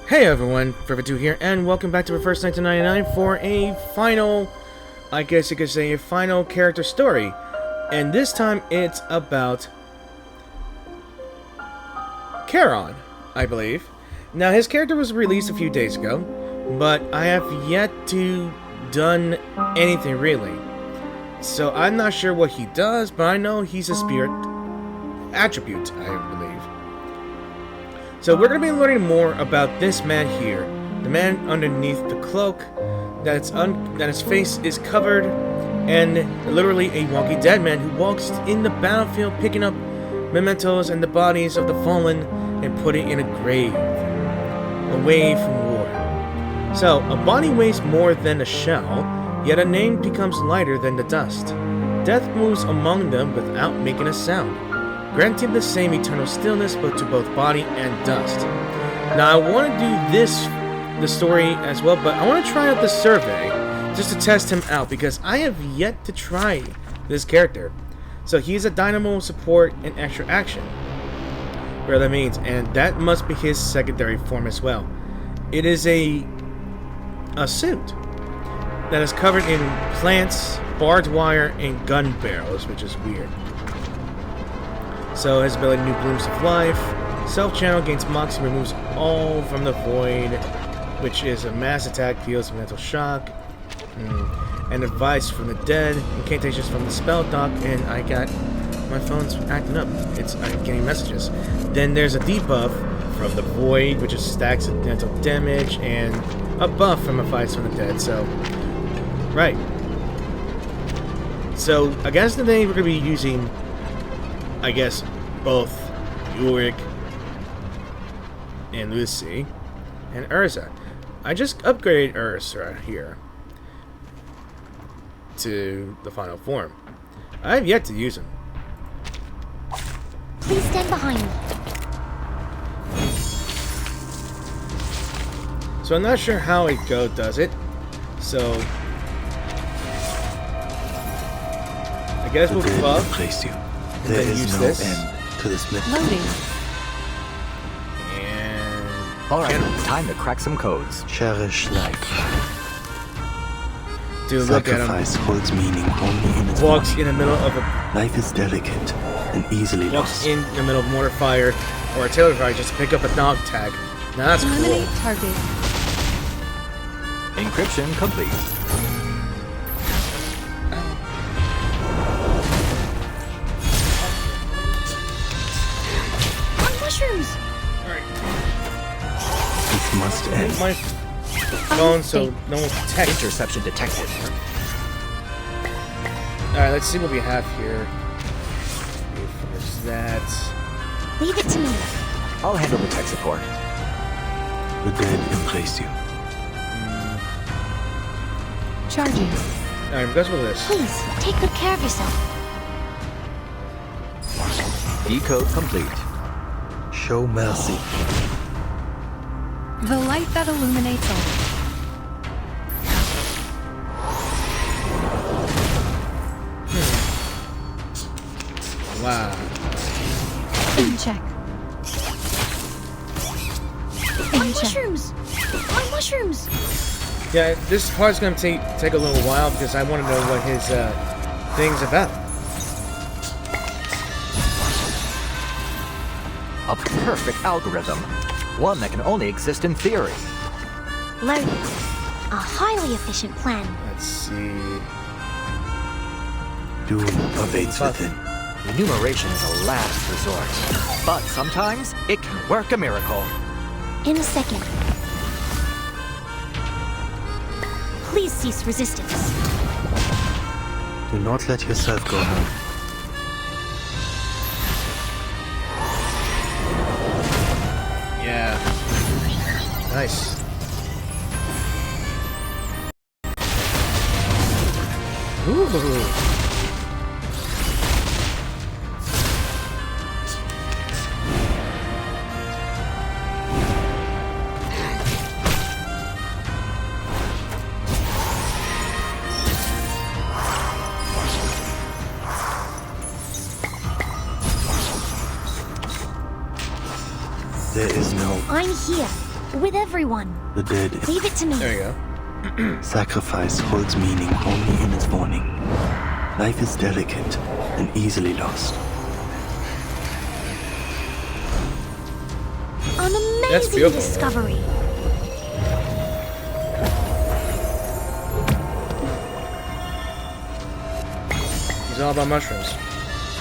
Hey everyone, Forever2 here, and welcome back to Reverse 1999 for a final, I guess you could say, a final character story. And this time it's about Charon, I believe. Now his character was released a few days ago, but I have yet to done anything really. So I'm not sure what he does, but I know he's a spirit attribute, I believe. So we're going to be learning more about this man here, the man underneath the cloak, that his face is covered, and literally a walking dead man who walks in the battlefield picking up mementos and the bodies of the fallen and putting in a grave, away from war. So, a body weighs more than a shell, yet a name becomes lighter than the dust. Death moves among them without making a sound, granting the same eternal stillness but to both body and dust. Now I want to do the story as well, but I want to try out the survey just to test him out because I have yet to try this character. So he's a dynamo, support, and extra action, whatever that means, and that must be his secondary form as well. It is a suit that is covered in plants, barbed wire, and gun barrels, which is weird. So his ability, New Blooms of Life. Self-channel gains mox and removes all from the void, which is a mass attack, deals mental shock, and advice from the dead, incantations from the spell dock, and I got my phone's acting up. I'm getting messages. Then there's a debuff from the void, which is stacks of dental damage, and a buff from advice from the dead. So, right. So I guess today we're gonna be using, I guess, both Ulrich and Lucy and Urza. I just upgraded Urza here to the final form. I have yet to use him. Please stand behind me. So I'm not sure how a go does it. So I guess we'll buff. Place you. And there then is use no this. end to this myth. Loading. And Alright, time to crack some codes. Cherish life. dude, look at him. Sacrifice holds meaning only in its Walks body. in the middle of a Life is delicate and easily walks lost. in the middle of mortar fire or artillery fire just to pick up a dog tag. Now that's Eliminate cool. target. Encryption complete. On mushrooms. This must end. My phone so no one can text. Interception detected. Alright, let's see what we have here. First that. Leave it to me. I'll handle the tech support. The dead embrace you. Charging. Alright, let's go with this. Please, take good care of yourself. Decode complete. Show mercy. The light that illuminates all. Wow. In check. On mushrooms. On mushrooms. Yeah, this part's gonna take a little while because I want to know what his thing's about. A perfect algorithm. One that can only exist in theory. Loading. A highly efficient plan. Let's see. Doom awaits within. Enumeration is a last resort. But sometimes, it can work a miracle. In a second. Please cease resistance. Do not let yourself go home. Yeah. Nice. Ooh. There is no... I'm here. With everyone. The dead. Leave it to me. There you go. Sacrifice holds meaning only in its warning. Life is delicate and easily lost. An That's amazing beautiful. discovery. He's all about mushrooms.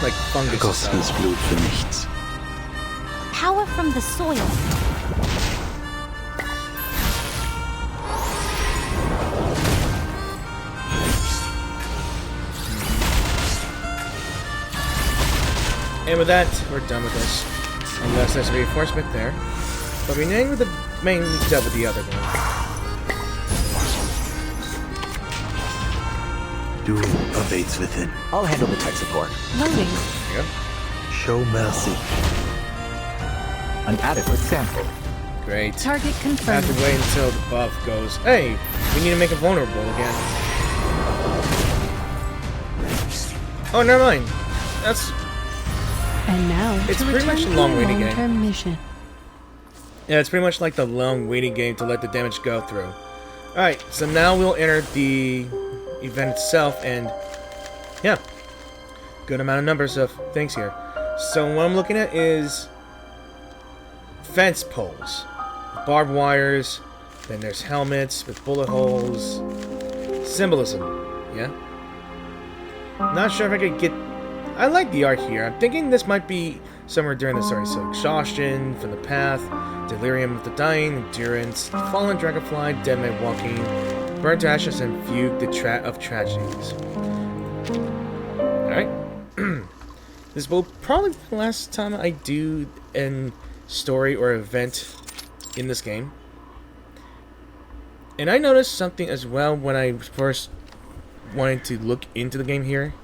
Like fungus and Vergossenes stuff. Blut für nichts. Power from the soil. And with that, we're done with this. Unless there's a reinforcement there. But we named with the mainly dealt with the other one. Doom awaits within. I'll handle the tech support. Loading. Yep. Show mercy. An adequate sample. Great. Target Have confirmed. to wait until the buff goes. Hey, we need to make it vulnerable again. Oh, never mind. That's And now, It's to pretty much return a to long your waiting game. long-term mission. yeah, it's pretty much like the long waiting game to let the damage go through. All right, so now we'll enter the event itself, and yeah, good amount of numbers of things here. So what I'm looking at is fence poles, barbed wires. Then there's helmets with bullet holes. Symbolism, yeah. Not sure if I could get. I like the art here. I'm thinking this might be somewhere during the story. So exhaustion from the path, delirium of the dying, endurance, fallen dragonfly, dead man walking, burnt to ashes, and fugue of tragedies. All right. This will probably be the last time I do an story or event in this game. And I noticed something as well when I first wanted to look into the game here.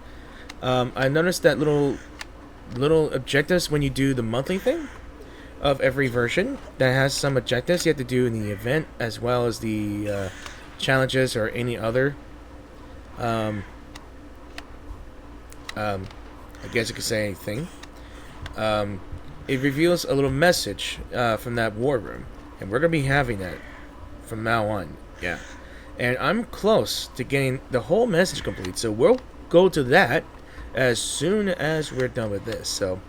I noticed that little objectives when you do the monthly thing of every version that has some objectives you have to do in the event, as well as the challenges or any other I guess you could say thing. It reveals a little message from that war room, and we're gonna be having that from now on. Yeah, and I'm close to getting the whole message complete, so we'll go to that as soon as we're done with this. So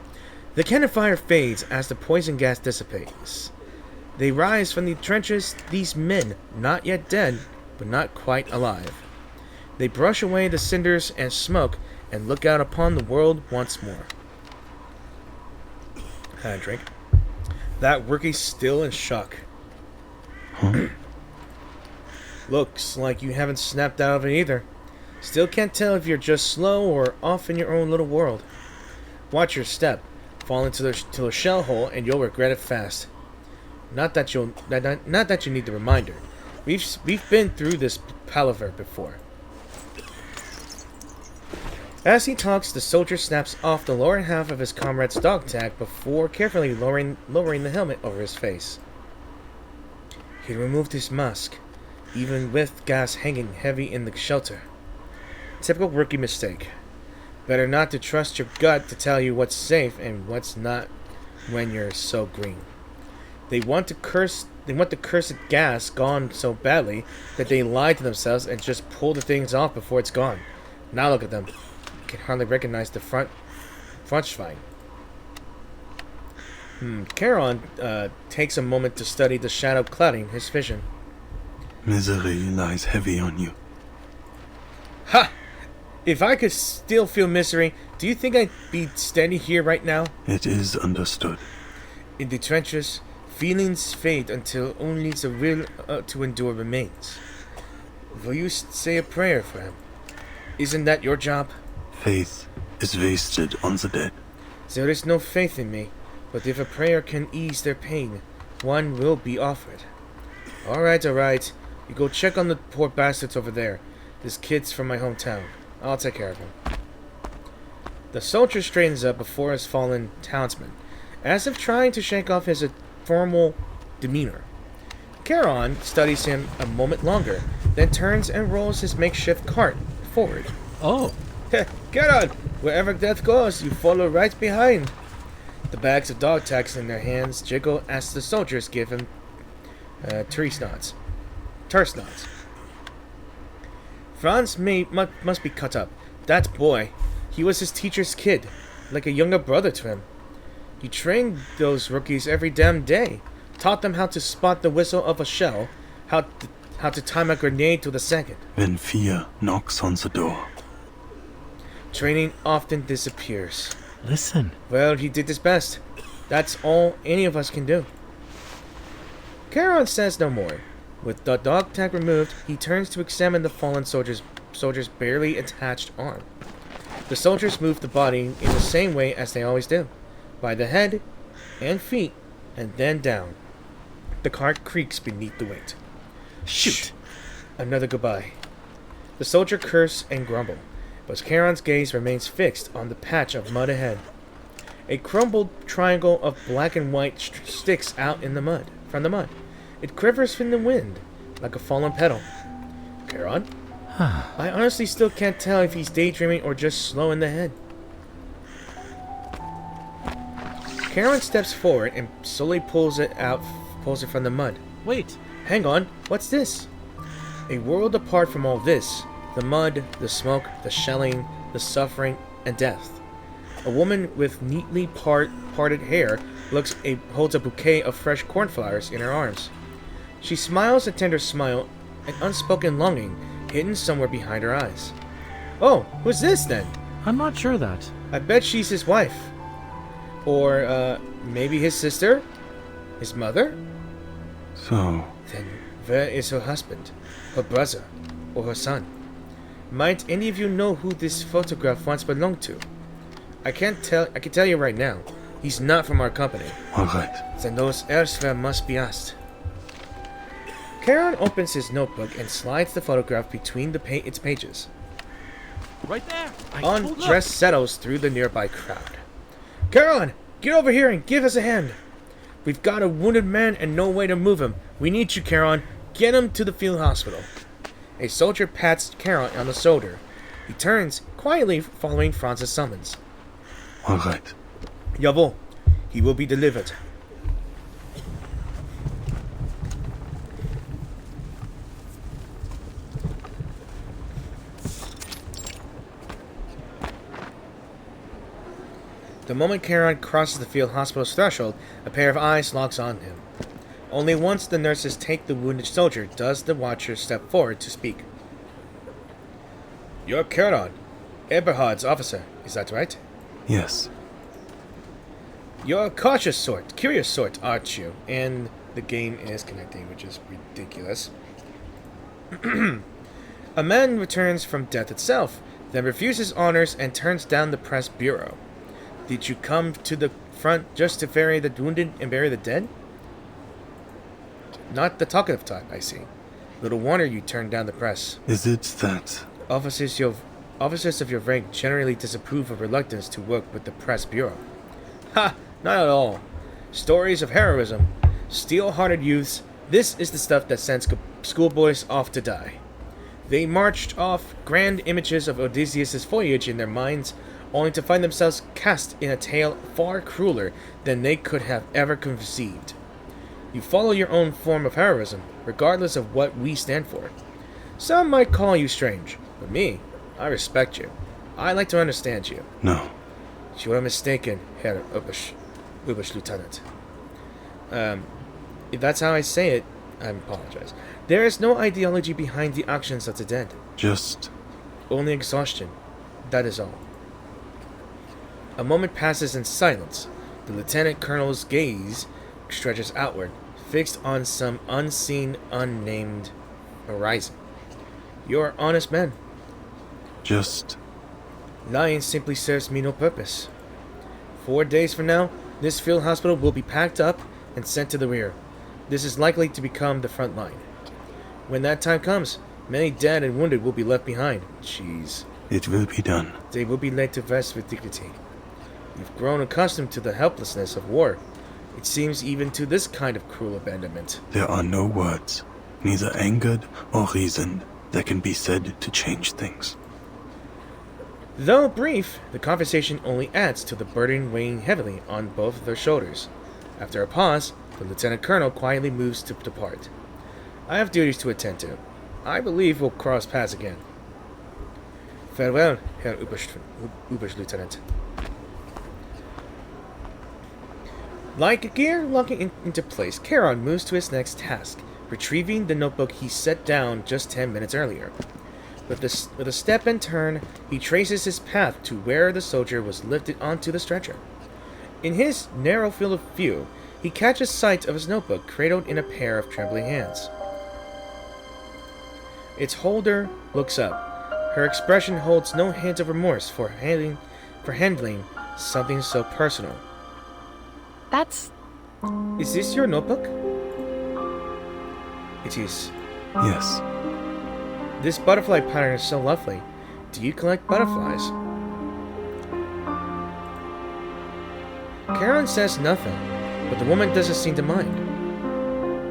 the cannon fire fades as the poison gas dissipates. They rise from the trenches, these men, not yet dead, but not quite alive. They brush away the cinders and smoke and look out upon the world once more. Had a drink. That rookie's still in shock. Looks like you haven't snapped out of it either. Still can't tell if you're just slow or off in your own little world. Watch your step. Fall into the shell hole and you'll regret it fast. Not that you need the reminder. We've been through this palaver before. As he talks, the soldier snaps off the lower half of his comrade's dog tag before carefully lowering the helmet over his face. He removed his mask, even with gas hanging heavy in the shelter. Typical rookie mistake. Better not to trust your gut to tell you what's safe and what's not when you're so green. They want the cursed gas gone so badly that they lie to themselves and just pull the things off before it's gone. Now look at them. Can hardly recognize the front schwein. Charon takes a moment to study the shadow clouding his vision. Misery lies heavy on you. Ha! If I could still feel misery, do you think I'd be standing here right now? It is understood. In the trenches, feelings fade until only the will to endure remains. Will you say a prayer for him? Isn't that your job? Faith is wasted on the dead. There is no faith in me, but if a prayer can ease their pain, one will be offered. Alright. You go check on the poor bastards over there. This kid's from my hometown. I'll take care of him. The soldier straightens up before his fallen townsman, as if trying to shake off his formal demeanor. Charon studies him a moment longer, then turns and rolls his makeshift cart forward. Oh, Get on! Wherever death goes, you follow right behind. The bags of dog tags in their hands jiggle as the soldiers give him Terse knots. Franz must be cut up. That boy, he was his teacher's kid, like a younger brother to him. He trained those rookies every damn day, taught them how to spot the whistle of a shell, how to time a grenade to the second. When fear knocks on the door. Training often disappears. Listen. Well, he did his best. That's all any of us can do. Charon says no more. With the dog tag removed, he turns to examine the fallen soldier's barely attached arm. The soldiers move the body in the same way as they always do, by the head and feet, and then down. The cart creaks beneath the weight. Shoot! Another goodbye. The soldier curses and grumbles, but Charon's gaze remains fixed on the patch of mud ahead. A crumbled triangle of black and white sticks out in the mud. From the mud, it quivers in the wind like a fallen petal. Charon? I honestly still can't tell if he's daydreaming or just slow in the head. Charon steps forward and slowly pulls it from the mud. Wait. Hang on, what's this? A world apart from all this. The mud, the smoke, the shelling, the suffering, and death. A woman with neatly parted hair holds a bouquet of fresh cornflowers in her arms. She smiles a tender smile, an unspoken longing hidden somewhere behind her eyes. Oh, who's this then? I'm not sure that. I bet she's his wife. Or, maybe his sister? His mother? So, Then where is her husband? Her brother? Or her son? Might any of you know who this photograph once belonged to? I can tell you right now, he's not from our company. alright. Then those elsewhere must be asked. Charon opens his notebook and slides the photograph between its pages. Right there. Undress settles through the nearby crowd. Charon, get over here and give us a hand. We've got a wounded man and no way to move him. We need you, Charon. Get him to the field hospital. A soldier pats Charon on the shoulder. He turns, quietly following Franz's summons. Alright. Jawohl, he will be delivered. The moment Charon crosses the field hospital's threshold, a pair of eyes locks on him. Only once the nurses take the wounded soldier does the watcher step forward to speak. You're Charon, Eberhard's officer, is that right? Yes. You're a cautious sort, curious sort, aren't you? And the game is connecting, which is ridiculous. A man returns from death itself, then refuses honors and turns down the press bureau. Did you come to the front just to ferry the wounded and bury the dead? Not the talkative type, I see. Little wonder you turned down the press. Is it that? Officers of your rank generally disapprove of reluctance to work with the press bureau. Ha! Not at all. Stories of heroism, steel-hearted youths, this is the stuff that sends schoolboys off to die. They marched off grand images of Odysseus' voyage in their minds, only to find themselves cast in a tale far crueler than they could have ever conceived. You follow your own form of heroism, regardless of what we stand for. Some might call you strange, but me, I respect you. I like to understand you. No. You are mistaken, Herr Oberst-Lieutenant. If that's how I say it, I apologize. There is no ideology behind the actions of the dead. Just... Only exhaustion. That is all. A moment passes in silence. The lieutenant colonel's gaze stretches outward, fixed on some unseen, unnamed horizon. You are honest men. just... Lying simply serves me no purpose. 4 days from now, this field hospital will be packed up and sent to the rear. This is likely to become the front line. When that time comes, many dead and wounded will be left behind. Jeez. It will be done. They will be laid to rest with dignity. You've grown accustomed to the helplessness of war. It seems even to this kind of cruel abandonment. There are no words, neither angered or reasoned, that can be said to change things. Though brief, the conversation only adds to the burden weighing heavily on both their shoulders. After a pause, The lieutenant colonel quietly moves to depart. I have duties to attend to. I believe we'll cross paths again. Farewell, Herr Oberstleutnant. Like a gear locking into place, Charon moves to his next task, retrieving the notebook he set down just 10 minutes earlier. With a step and turn, he traces his path to where the soldier was lifted onto the stretcher. In his narrow field of view, he catches sight of his notebook cradled in a pair of trembling hands. Its holder looks up. Her expression holds no hint of remorse for handling something so personal. That's... Is this your notebook? It is. Yes. This butterfly pattern is so lovely. Do you collect butterflies? Charon says nothing, but the woman doesn't seem to mind.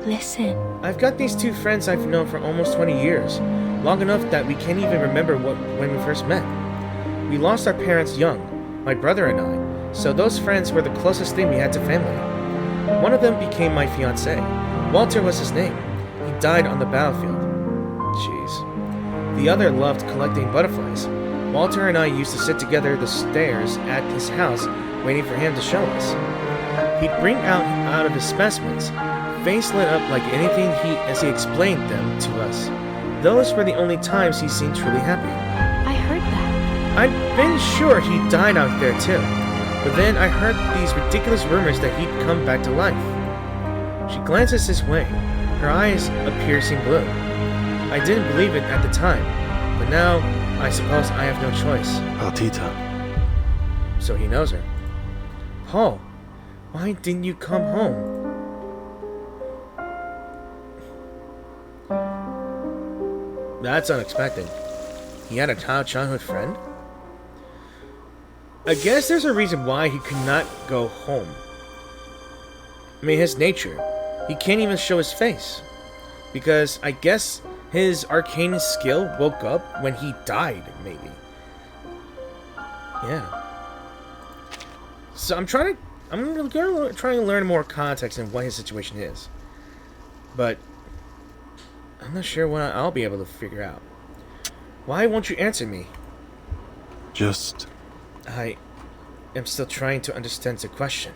Listen. I've got these two friends I've known for almost 20 years, long enough that we can't even remember when we first met. We lost our parents young, my brother and I, so those friends were the closest thing we had to family. One of them became my fiance. Walter was his name. He died on the battlefield. Jeez. The other loved collecting butterflies. Walter and I used to sit together the stairs at his house, waiting for him to show us. He'd bring out of his specimens, face lit up like anything as he explained them to us. Those were the only times he seemed truly happy. I heard that. I'd been sure he died out there too, but then I heard these ridiculous rumors that he'd come back to life. She glances his way, her eyes a piercing blue. I didn't believe it at the time, but now I suppose I have no choice. Partita. So he knows her. Paul, why didn't you come home? That's unexpected. He had a childhood friend? I guess there's a reason why he could not go home. I mean, his nature. He can't even show his face. Because I guess his arcane skill woke up when he died, maybe. Yeah. So I'm gonna try to learn more context in what his situation is. But I'm not sure what I'll be able to figure out. Why won't you answer me? Just... I am still trying to understand the question.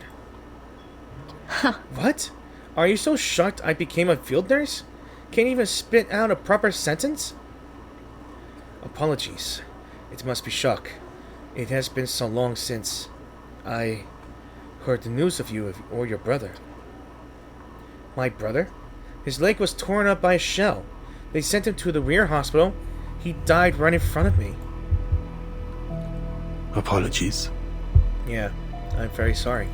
Huh. What? Are you so shocked I became a field nurse? Can't even spit out a proper sentence? Apologies. It must be shock. It has been so long since I heard the news of you or your brother. My brother? His leg was torn up by a shell. They sent him to the rear hospital. He died right in front of me. apologies. Yeah, I'm very sorry.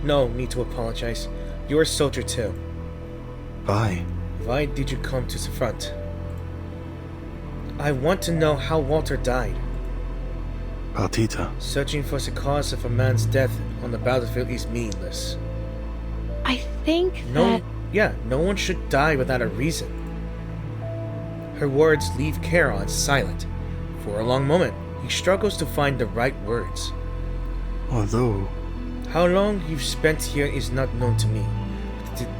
No need to apologize. You're a soldier too. Why? Why did you come to the front? I want to know how Walter died. Partita. Searching for the cause of a man's death on the battlefield is meaningless. I think that... No one should die without a reason. Her words leave Charon silent. For a long moment, he struggles to find the right words. Although... How long you've spent here is not known to me,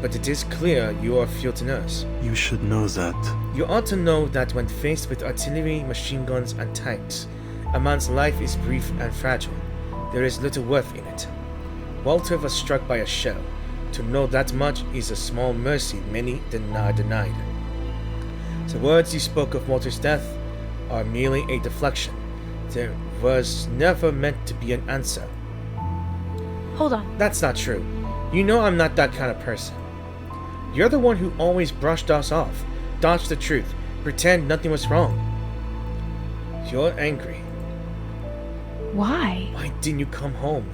but it is clear you are a field nurse. you should know that. You ought to know that when faced with artillery, machine guns, and tanks, a man's life is brief and fragile. There is little worth in it. Walter was struck by a shell. To know that much is a small mercy many are denied. The words you spoke of Walter's death are merely a deflection. There was never meant to be an answer. Hold on. That's not true. You know I'm not that kind of person. You're the one who always brushed us off, dodged the truth, pretend nothing was wrong. You're angry. Why? Why didn't you come home?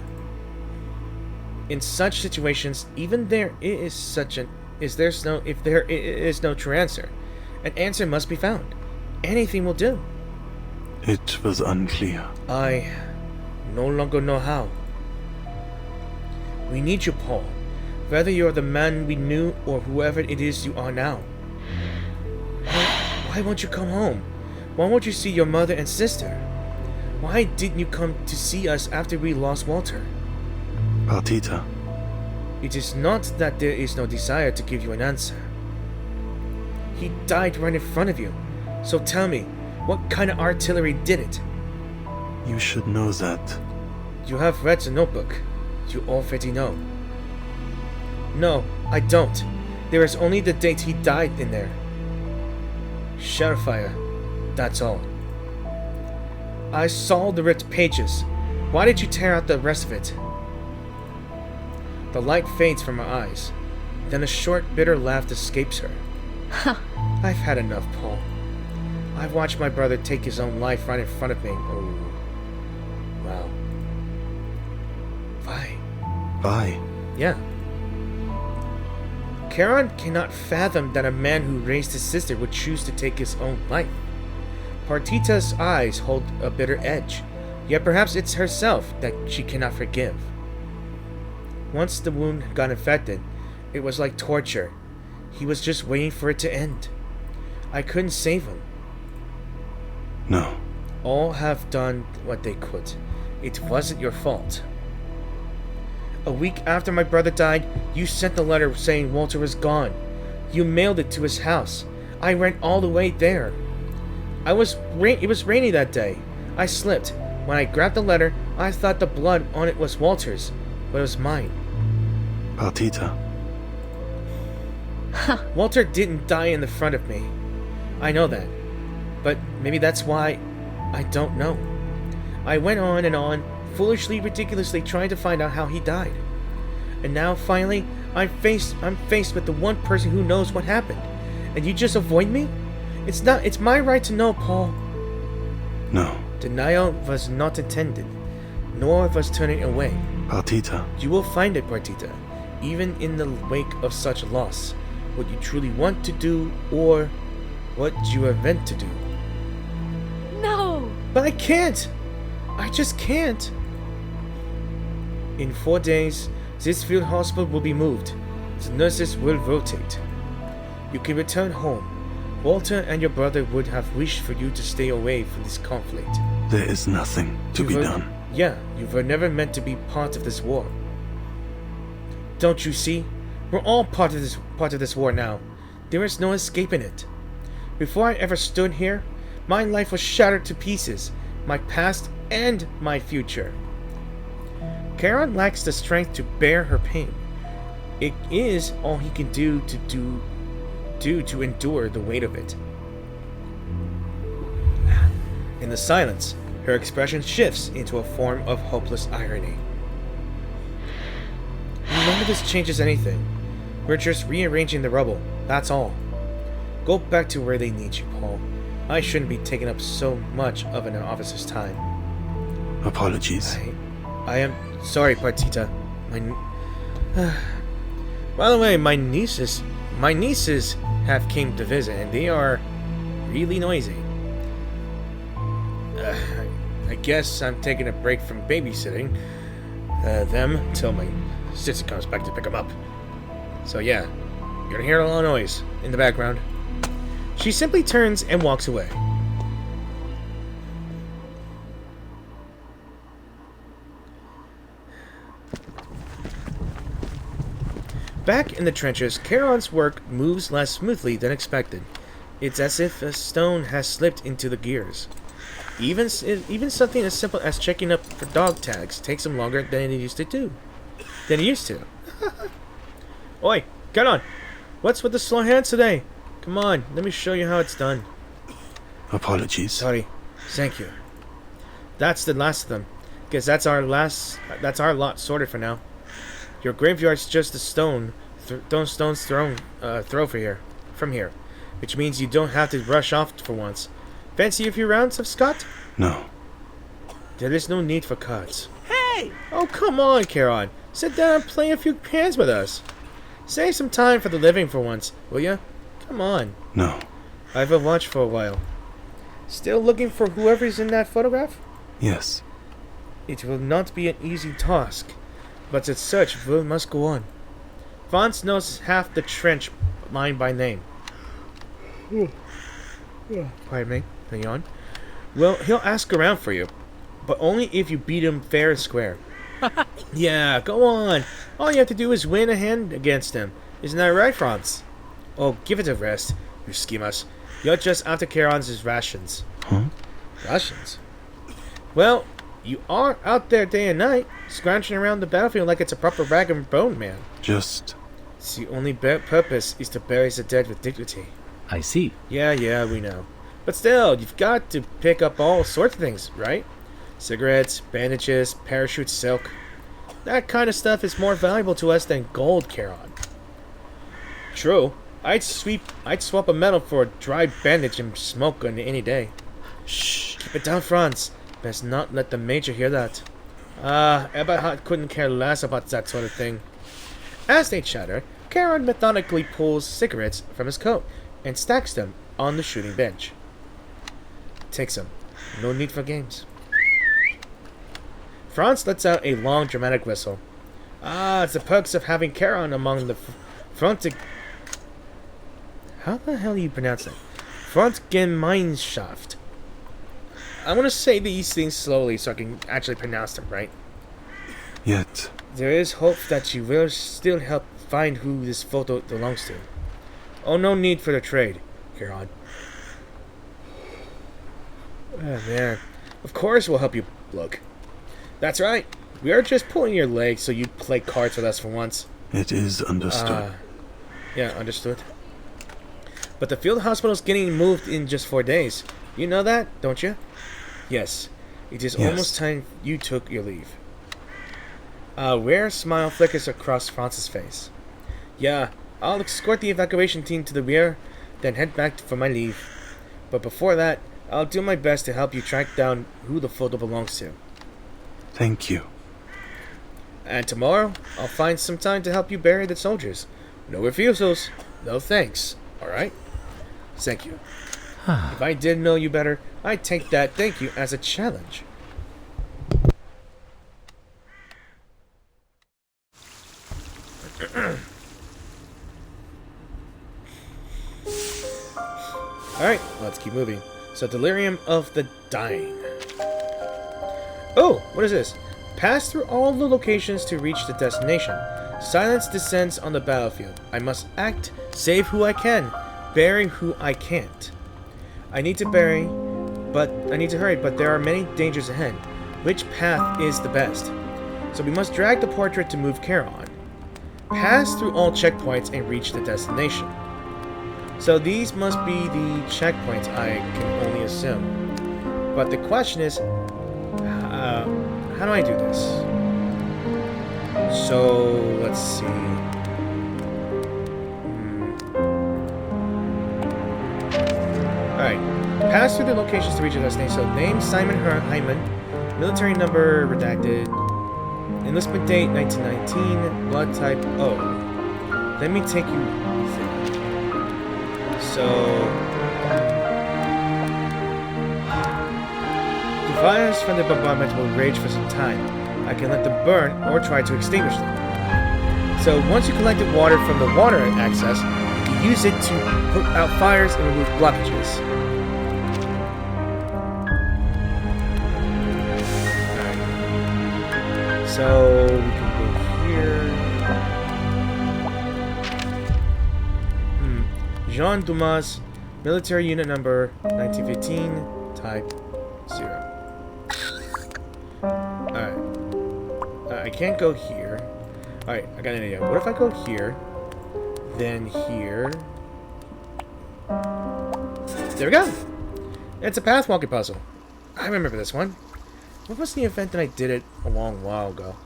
In such situations, if there is no true answer, an answer must be found. Anything will do. It was unclear. I no longer know how. We need you, Paul. Whether you're the man we knew or whoever it is you are now. Why won't you come home? Why won't you see your mother and sister? Why didn't you come to see us after we lost Walter? Partita. It is not that there is no desire to give you an answer. He died right in front of you. So tell me, what kind of artillery did it? You should know that. You have read the notebook. You already know. No, I don't. There is only the date he died in there. Shellfire. That's all. I saw the ripped pages. Why did you tear out the rest of it? The light fades from her eyes. Then a short, bitter laugh escapes her. I've had enough, Paul. I've watched my brother take his own life right in front of me. Oh. Wow. Why? Why? Yeah. Charon cannot fathom that a man who raised his sister would choose to take his own life. Partita's eyes hold a bitter edge, yet perhaps it's herself that she cannot forgive. Once the wound got infected, it was like torture. He was just waiting for it to end. I couldn't save him. No. All have done what they could. It wasn't your fault. A week after my brother died, you sent a letter saying Walter was gone. You mailed it to his house. I ran all the way there. It was rainy that day. I slipped. When I grabbed the letter, I thought the blood on it was Walter's, but it was mine. Partita. Walter didn't die in the front of me. I know that. But maybe that's why I don't know. I went on and on, foolishly, ridiculously trying to find out how he died. And now, finally, I'm faced with the one person who knows what happened. And you just avoid me? It's my right to know, Paul. No. Denial was not intended, nor was turning away. Partita. You will find it, Partita, even in the wake of such loss, what you truly want to do or what you are meant to do. No! But I can't! I just can't! In 4 days, this field hospital will be moved. The nurses will rotate. You can return home. Walter and your brother would have wished for you to stay away from this conflict. There is nothing to be done. Yeah, you were never meant to be part of this war. Don't you see? We're all part of this war now. There is no escaping it. Before I ever stood here, my life was shattered to pieces, my past and my future. Charon lacks the strength to bear her pain. It is all he can do to endure the weight of it. In the silence, her expression shifts into a form of hopeless irony. None of this changes anything. We're just rearranging the rubble, that's all. Go back to where they need you, Paul. I shouldn't be taking up so much of an officer's time. Apologies. I am sorry, Partita. By the way, my nieces have came to visit, and they are really noisy. I guess I'm taking a break from babysitting them till my sister comes back to pick them up. So yeah, you're gonna hear a lot of noise in the background. She simply turns and walks away. Back in the trenches, Charon's work moves less smoothly than expected. It's as if a stone has slipped into the gears. Even something as simple as checking up for dog tags takes him longer than it used to. Oi, Charon! What's with the slow hands today? Come on, let me show you how it's done. Apologies. Sorry. Thank you. That's the last of them. Guess that's our lot sorted for now. Your graveyard's just a stone's throw from here, which means you don't have to rush off for once. Fancy a few rounds of Scott? No. There is no need for cards. Hey! Oh, come on, Charon. Sit down and play a few hands with us. Save some time for the living for once, will ya? Come on. No. I've been watched for a while. Still looking for whoever's in that photograph? Yes. It will not be an easy task, but the search must go on. Vance knows half the trench line by name. Pardon me, a yawn. Well, he'll ask around for you, but only if you beat him fair and square. Yeah, go on. All you have to do is win a hand against him. Isn't that right, Franz? Oh, give it a rest, you schemas. You're just after Charon's rations. Huh? Rations? Well, you are out there day and night, scrounging around the battlefield like it's a proper rag and bone man. Just... The only purpose is to bury the dead with dignity. I see. Yeah, we know. But still, you've got to pick up all sorts of things, right? Cigarettes, bandages, parachute silk. That kind of stuff is more valuable to us than gold, Charon. True. I'd swap a metal for a dry bandage and smoke on any day. Shh. Keep it down, Franz. Best not let the Major hear that. Eberhard couldn't care less about that sort of thing. As they chatter, Charon methodically pulls cigarettes from his coat and stacks them on the shooting bench. Takes them. No need for games. Franz lets out a long, dramatic whistle. It's the perks of having Charon among the front. How the hell do you pronounce that? Frontgemeinschaft. I want to say these things slowly so I can actually pronounce them right. Yet... There is hope that you will still help find who this photo belongs to. Oh, no need for the trade, Charon. Oh, man. Of course we'll help you look. That's right. We are just pulling your leg so you'd play cards with us for once. It is understood. Yeah, understood. But the field hospital's getting moved in just 4 days. You know that, don't you? Yes. It is almost time you took your leave. A rare smile flickers across Franz's face. Yeah, I'll escort the evacuation team to the rear, then head back for my leave. But before that, I'll do my best to help you track down who the photo belongs to. Thank you. And tomorrow, I'll find some time to help you bury the soldiers. No refusals, no thanks, alright? Thank you. If I didn't know you better, I'd take that thank you as a challenge. Alright, let's keep moving. So, Delirium of the Dying. Oh, what is this? Pass through all the locations to reach the destination. Silence descends on the battlefield. I must act, save who I can, bury who I can't. I need to hurry, but there are many dangers ahead. Which path is the best? So we must drag the portrait to move Charon. Pass through all checkpoints and reach the destination. So these must be the checkpoints, I can only assume. But the question is, how do I do this? So, let's see. Alright. Pass through the locations to reach the destination. So, name Simon Hyman. Military number redacted. Enlistment date 1919. Blood type O. Let me take you there. So, the fires from the bombardment will rage for some time. I can let them burn or try to extinguish them. So once you collected water from the water access, you can use it to put out fires and remove blockages. Alright. So we can go here. Jean Dumas, military unit number 1915, type 0. Alright. I can't go here. Alright, I got an idea. What if I go here, then here? There we go! It's a path walking puzzle. I remember this one. What was the event that I did it a long while ago?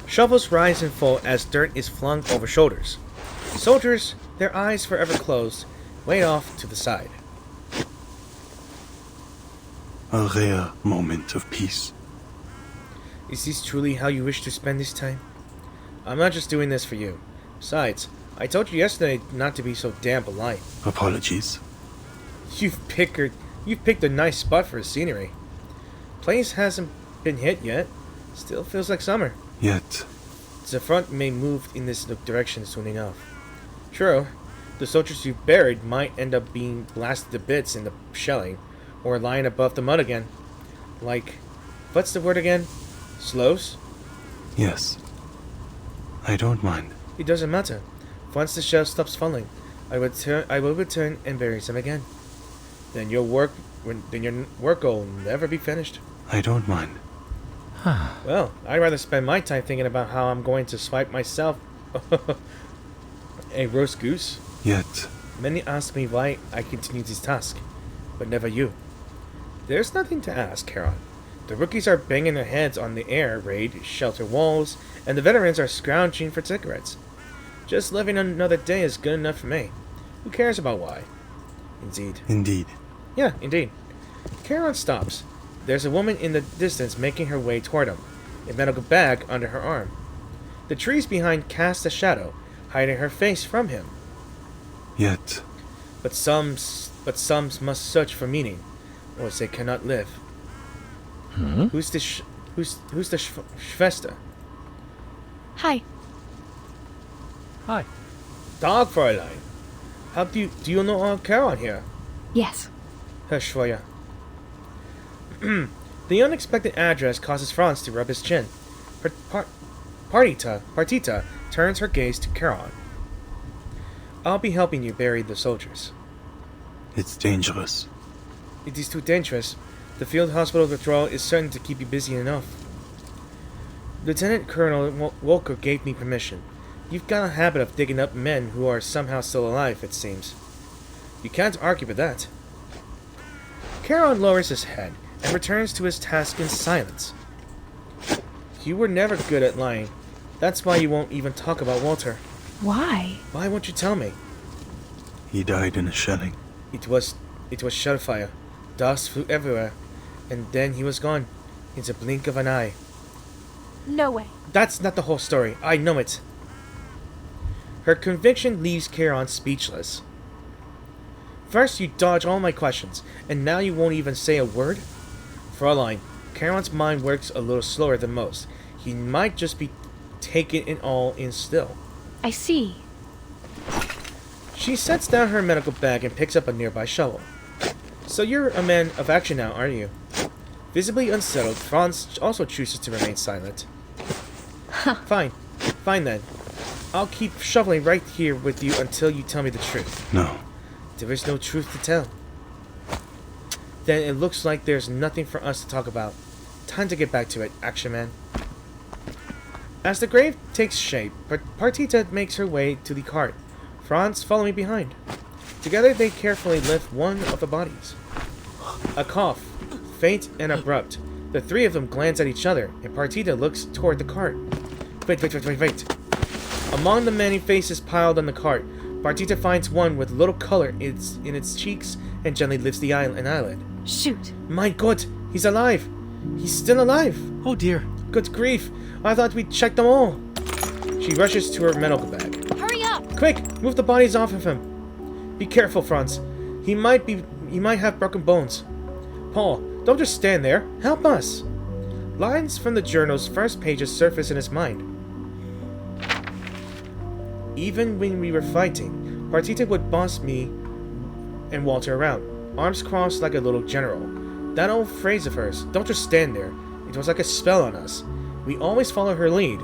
Shovels rise and fall as dirt is flung over shoulders. Soldiers, their eyes forever closed, wait off to the side. A rare moment of peace. Is this truly how you wish to spend this time? I'm not just doing this for you. Besides, I told you yesterday not to be so damn polite. Apologies. You've picked a nice spot for a scenery. Place hasn't been hit yet. Still feels like summer. Yet, The front may move in this direction soon enough. True, the soldiers you've buried might end up being blasted to bits in the shelling, or lying above the mud again. Like, what's the word again? Slows? Yes. I don't mind. It doesn't matter. Once the shell stops falling, I will return and bury some again. Then your work will never be finished. I don't mind. Well, I'd rather spend my time thinking about how I'm going to swipe myself a roast goose. Yet, Many ask me why I continue this task, but never you. There's nothing to ask, Charon. The rookies are banging their heads on the air raid shelter walls, and the veterans are scrounging for cigarettes. Just living another day is good enough for me. Who cares about why? indeed. Yeah, indeed. Charon stops. There's a woman in the distance making her way toward him, a medical bag under her arm. The trees behind cast a shadow, hiding her face from him. Yet, But some must search for meaning, or they cannot live. Who's the Schwester? Hi. Hi. Dog Fräulein. How do you know Charon here? Yes. Herr Schweuer. The unexpected address causes Franz to rub his chin. Partita turns her gaze to Charon. I'll be helping you bury the soldiers. it's dangerous. It is too dangerous. The field hospital withdrawal is certain to keep you busy enough. Lieutenant Colonel Walker gave me permission. You've got a habit of digging up men who are somehow still alive, it seems. You can't argue with that. Charon lowers his head and returns to his task in silence. You were never good at lying. That's why you won't even talk about Walter. Why? Why won't you tell me? He died in a shelling. It was shell fire. Dust flew everywhere. And then he was gone. In the blink of an eye. No way. That's not the whole story. I know it. Her conviction leaves Charon speechless. First, you dodge all my questions, and now you won't even say a word? Fräulein, Charon's mind works a little slower than most. He might just be taking it all in still. I see. She sets down her medical bag and picks up a nearby shovel. So you're a man of action now, aren't you? Visibly unsettled, Franz also chooses to remain silent. Fine then. I'll keep shoveling right here with you until you tell me the truth. No. There is no truth to tell. Then it looks like there's nothing for us to talk about. Time to get back to it, Action Man. As the grave takes shape, Partita makes her way to the cart, Franz following behind. Together they carefully lift one of the bodies. A cough, faint and abrupt. The three of them glance at each other, and Partita looks toward the cart. Wait. Among the many faces piled on the cart, Partita finds one with little color in its cheeks and gently lifts an eyelid. Shoot. My God, he's alive! He's still alive! Oh dear. Good grief! I thought we'd checked them all! She rushes to her medical bag. Hurry up. Quick! Move the bodies off of him! Be careful, Franz. He might have broken bones. Paul, don't just stand there. Help us! Lines from the journal's first pages surface in his mind. Even when we were fighting, Partita would boss me and Walter around, arms crossed like a little general. That old phrase of hers, don't just stand there, it was like a spell on us. We always follow her lead.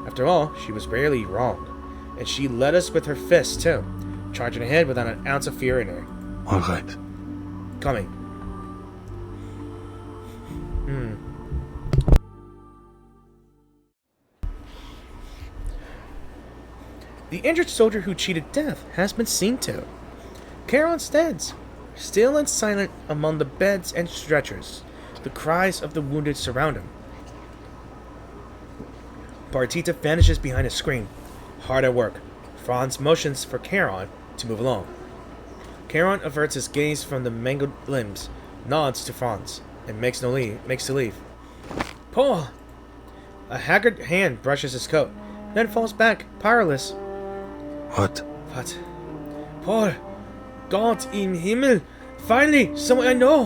After all, she was rarely wrong. And she led us with her fists, too, charging ahead without an ounce of fear in her. All right. Coming. The injured soldier who cheated death has been seen to. Charon stands, still and silent among the beds and stretchers. The cries of the wounded surround him. Partita vanishes behind a screen, hard at work. Franz motions for Charon to move along. Charon averts his gaze from the mangled limbs, nods to Franz, and makes to leave. Paul! A haggard hand brushes his coat, then falls back, powerless. What? What? Paul! God im Himmel! Finally! Someone I know!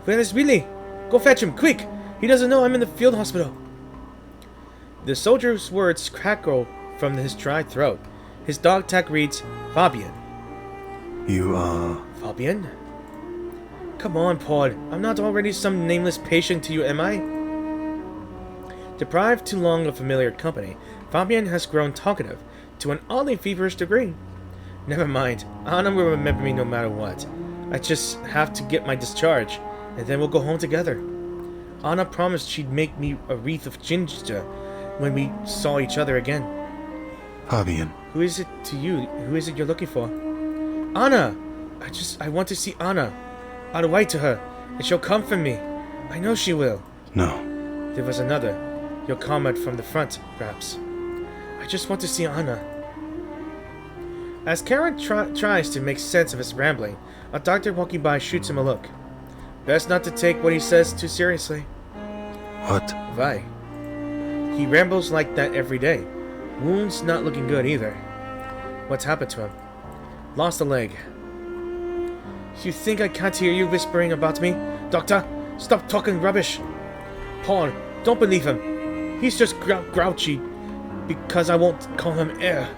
Where is Willy? Go fetch him, quick! He doesn't know I'm in the field hospital. The soldier's words crackle from his dry throat. His dog tag reads, Fabian. You are... Fabian? Come on, Paul. I'm not already some nameless patient to you, am I? Deprived too long of familiar company, Fabian has grown talkative to an oddly feverish degree. Never mind, Anna will remember me no matter what. I just have to get my discharge, and then we'll go home together. Anna promised she'd make me a wreath of ginger when we saw each other again. Fabian. Who is it to you? Who is it you're looking for? Anna! I want to see Anna. I'll write to her, and she'll come for me. I know she will. No. There was another. Your comrade from the front, perhaps. I just want to see Anna. As Charon tries to make sense of his rambling, a doctor walking by shoots him a look. Best not to take what he says too seriously. What? Why? He rambles like that every day. Wound's not looking good either. What's happened to him? Lost a leg. You think I can't hear you whispering about me? Doctor, stop talking rubbish. Paul, don't believe him. He's just grouchy because I won't call him heir.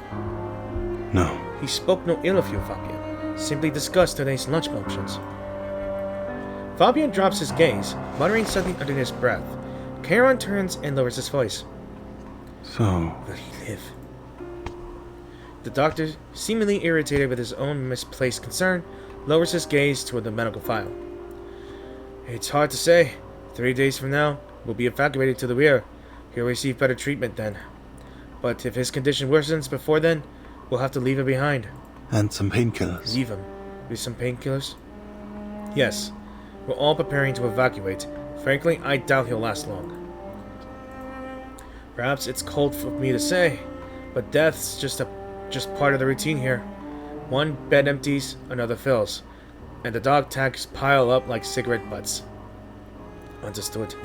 No. He spoke no ill of you, Fabian. Simply discussed today's lunch functions. Fabian drops his gaze, muttering something under his breath. Charon turns and lowers his voice. So... Will he live? The doctor, seemingly irritated with his own misplaced concern, lowers his gaze toward the medical file. It's hard to say. 3 days from now, we'll be evacuated to the rear. He'll receive better treatment then. But if his condition worsens before then, we'll have to leave him behind. And some painkillers. Leave him? With some painkillers? Yes. We're all preparing to evacuate. Frankly, I doubt he'll last long. Perhaps it's cold for me to say, but death's just part of the routine here. One bed empties, another fills, and the dog tags pile up like cigarette butts. Understood.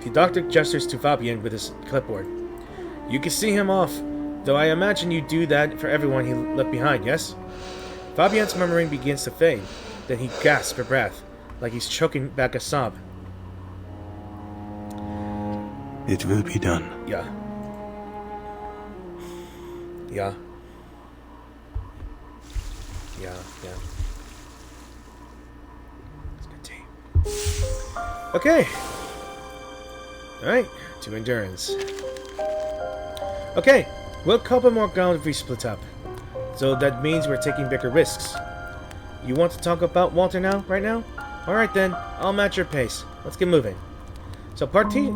The doctor gestures to Fabian with his clipboard. You can see him off, though I imagine you do that for everyone he left behind, yes? Fabian's murmuring begins to fade, then he gasps for breath, like he's choking back a sob. It will be done. Yeah. Yeah. Yeah. It's good tea. Okay. Alright, to endurance. Okay, we'll cover more ground if we split up. So that means we're taking bigger risks. You want to talk about Walter now, right now? Alright then, I'll match your pace. Let's get moving. So Partita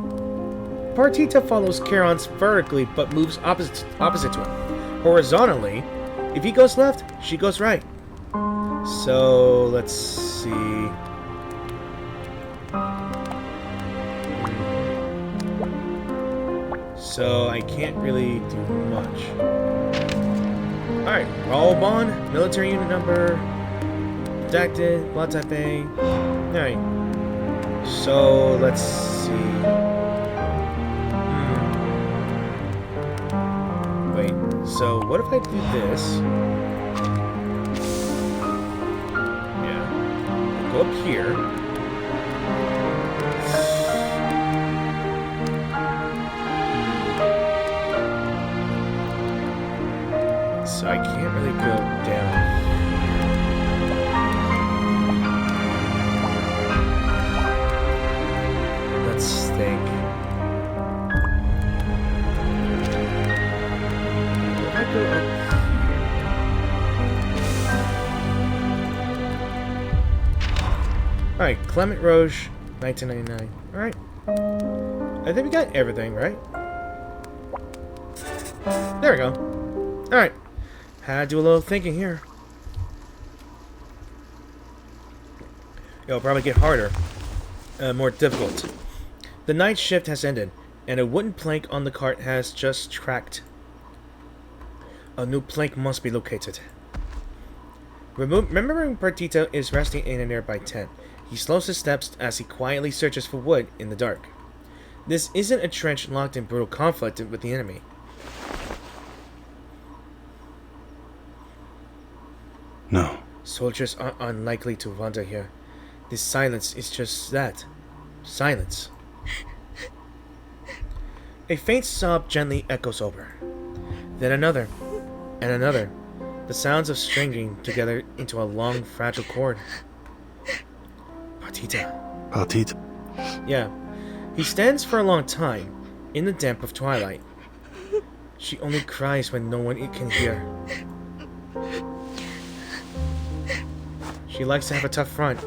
follows Charon's vertically but moves opposite to him. Horizontally, if he goes left, she goes right. So, let's see. So, I can't really do much. Alright, roll bond, military unit number, redacted, blood type A. Alright. So, let's see. Wait, so what if I do this? Yeah. Go up here. So I can't really go down. Let's think. If I go up here. Alright, Clement Roche, 1999. Alright. I think we got everything, right? There we go. Alright. Had to do a little thinking here. It'll probably get harder. More difficult. The night shift has ended, and a wooden plank on the cart has just cracked. A new plank must be located. Remembering Partita is resting in a nearby tent, he slows his steps as he quietly searches for wood in the dark. This isn't a trench locked in brutal conflict with the enemy. No. Soldiers are unlikely to wander here. This silence is just that. Silence. A faint sob gently echoes over. Then another, and another. The sounds of stringing together into a long, fragile cord. Partita. Partita. Yeah. He stands for a long time, in the damp of twilight. She only cries when no one can hear. She likes to have a tough front.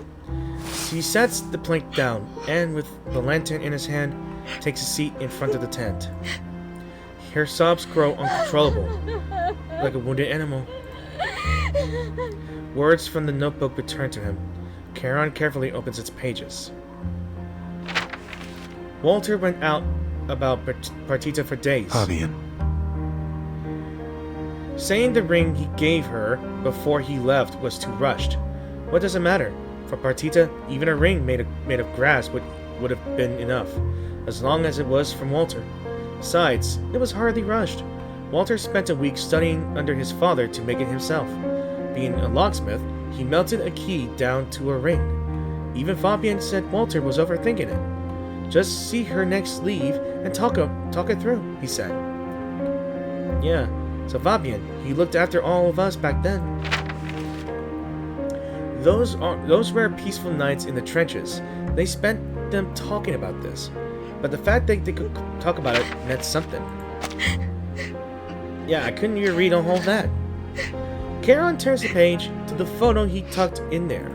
He sets the plank down, and with the lantern in his hand, takes a seat in front of the tent. Her sobs grow uncontrollable, like a wounded animal. Words from the notebook return to him. Charon carefully opens its pages. Walter went out about Partita for days. Fabian. Saying the ring he gave her before he left was too rushed. What does it matter? For Partita, even a ring made of grass would have been enough, as long as it was from Walter. Besides, it was hardly rushed. Walter spent a week studying under his father to make it himself. Being a locksmith, he melted a key down to a ring. Even Fabian said Walter was overthinking it. Just see her next leave and talk it through, he said. Yeah, so Fabian, he looked after all of us back then. Those were peaceful nights in the trenches. They spent them talking about this. But the fact that they could talk about it meant something. Yeah, I couldn't even read all that. Charon turns the page to the photo he tucked in there.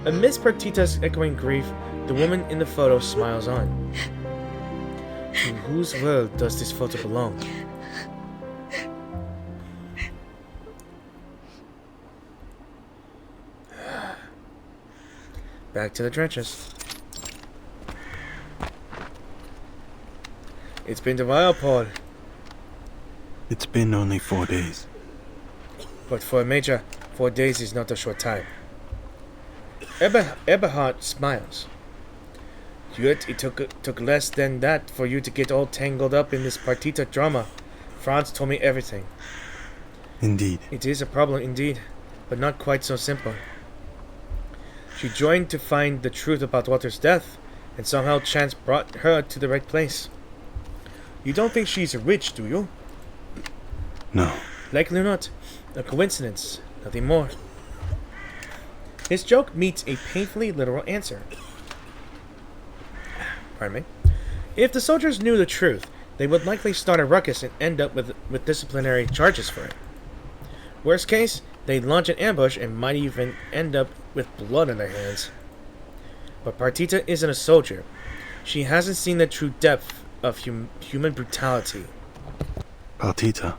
Amidst Partita's echoing grief, the woman in the photo smiles on. To whose world does this photo belong? Back to the trenches. It's been a while, Paul. It's been only 4 days. But for a major, 4 days is not a short time. Eberhard smiles. Yet it took less than that for you to get all tangled up in this Partita drama. Franz told me everything. Indeed. It is a problem indeed, but not quite so simple. She joined to find the truth about Walter's death, and somehow chance brought her to the right place. You don't think she's a witch, do you? No. Likely not. A coincidence, nothing more. His joke meets a painfully literal answer. Pardon me. If the soldiers knew the truth, they would likely start a ruckus and end up with disciplinary charges for it. Worst case, they'd launch an ambush and might even end up with blood on their hands. But Partita isn't a soldier. She hasn't seen the true depth of human brutality. Partita.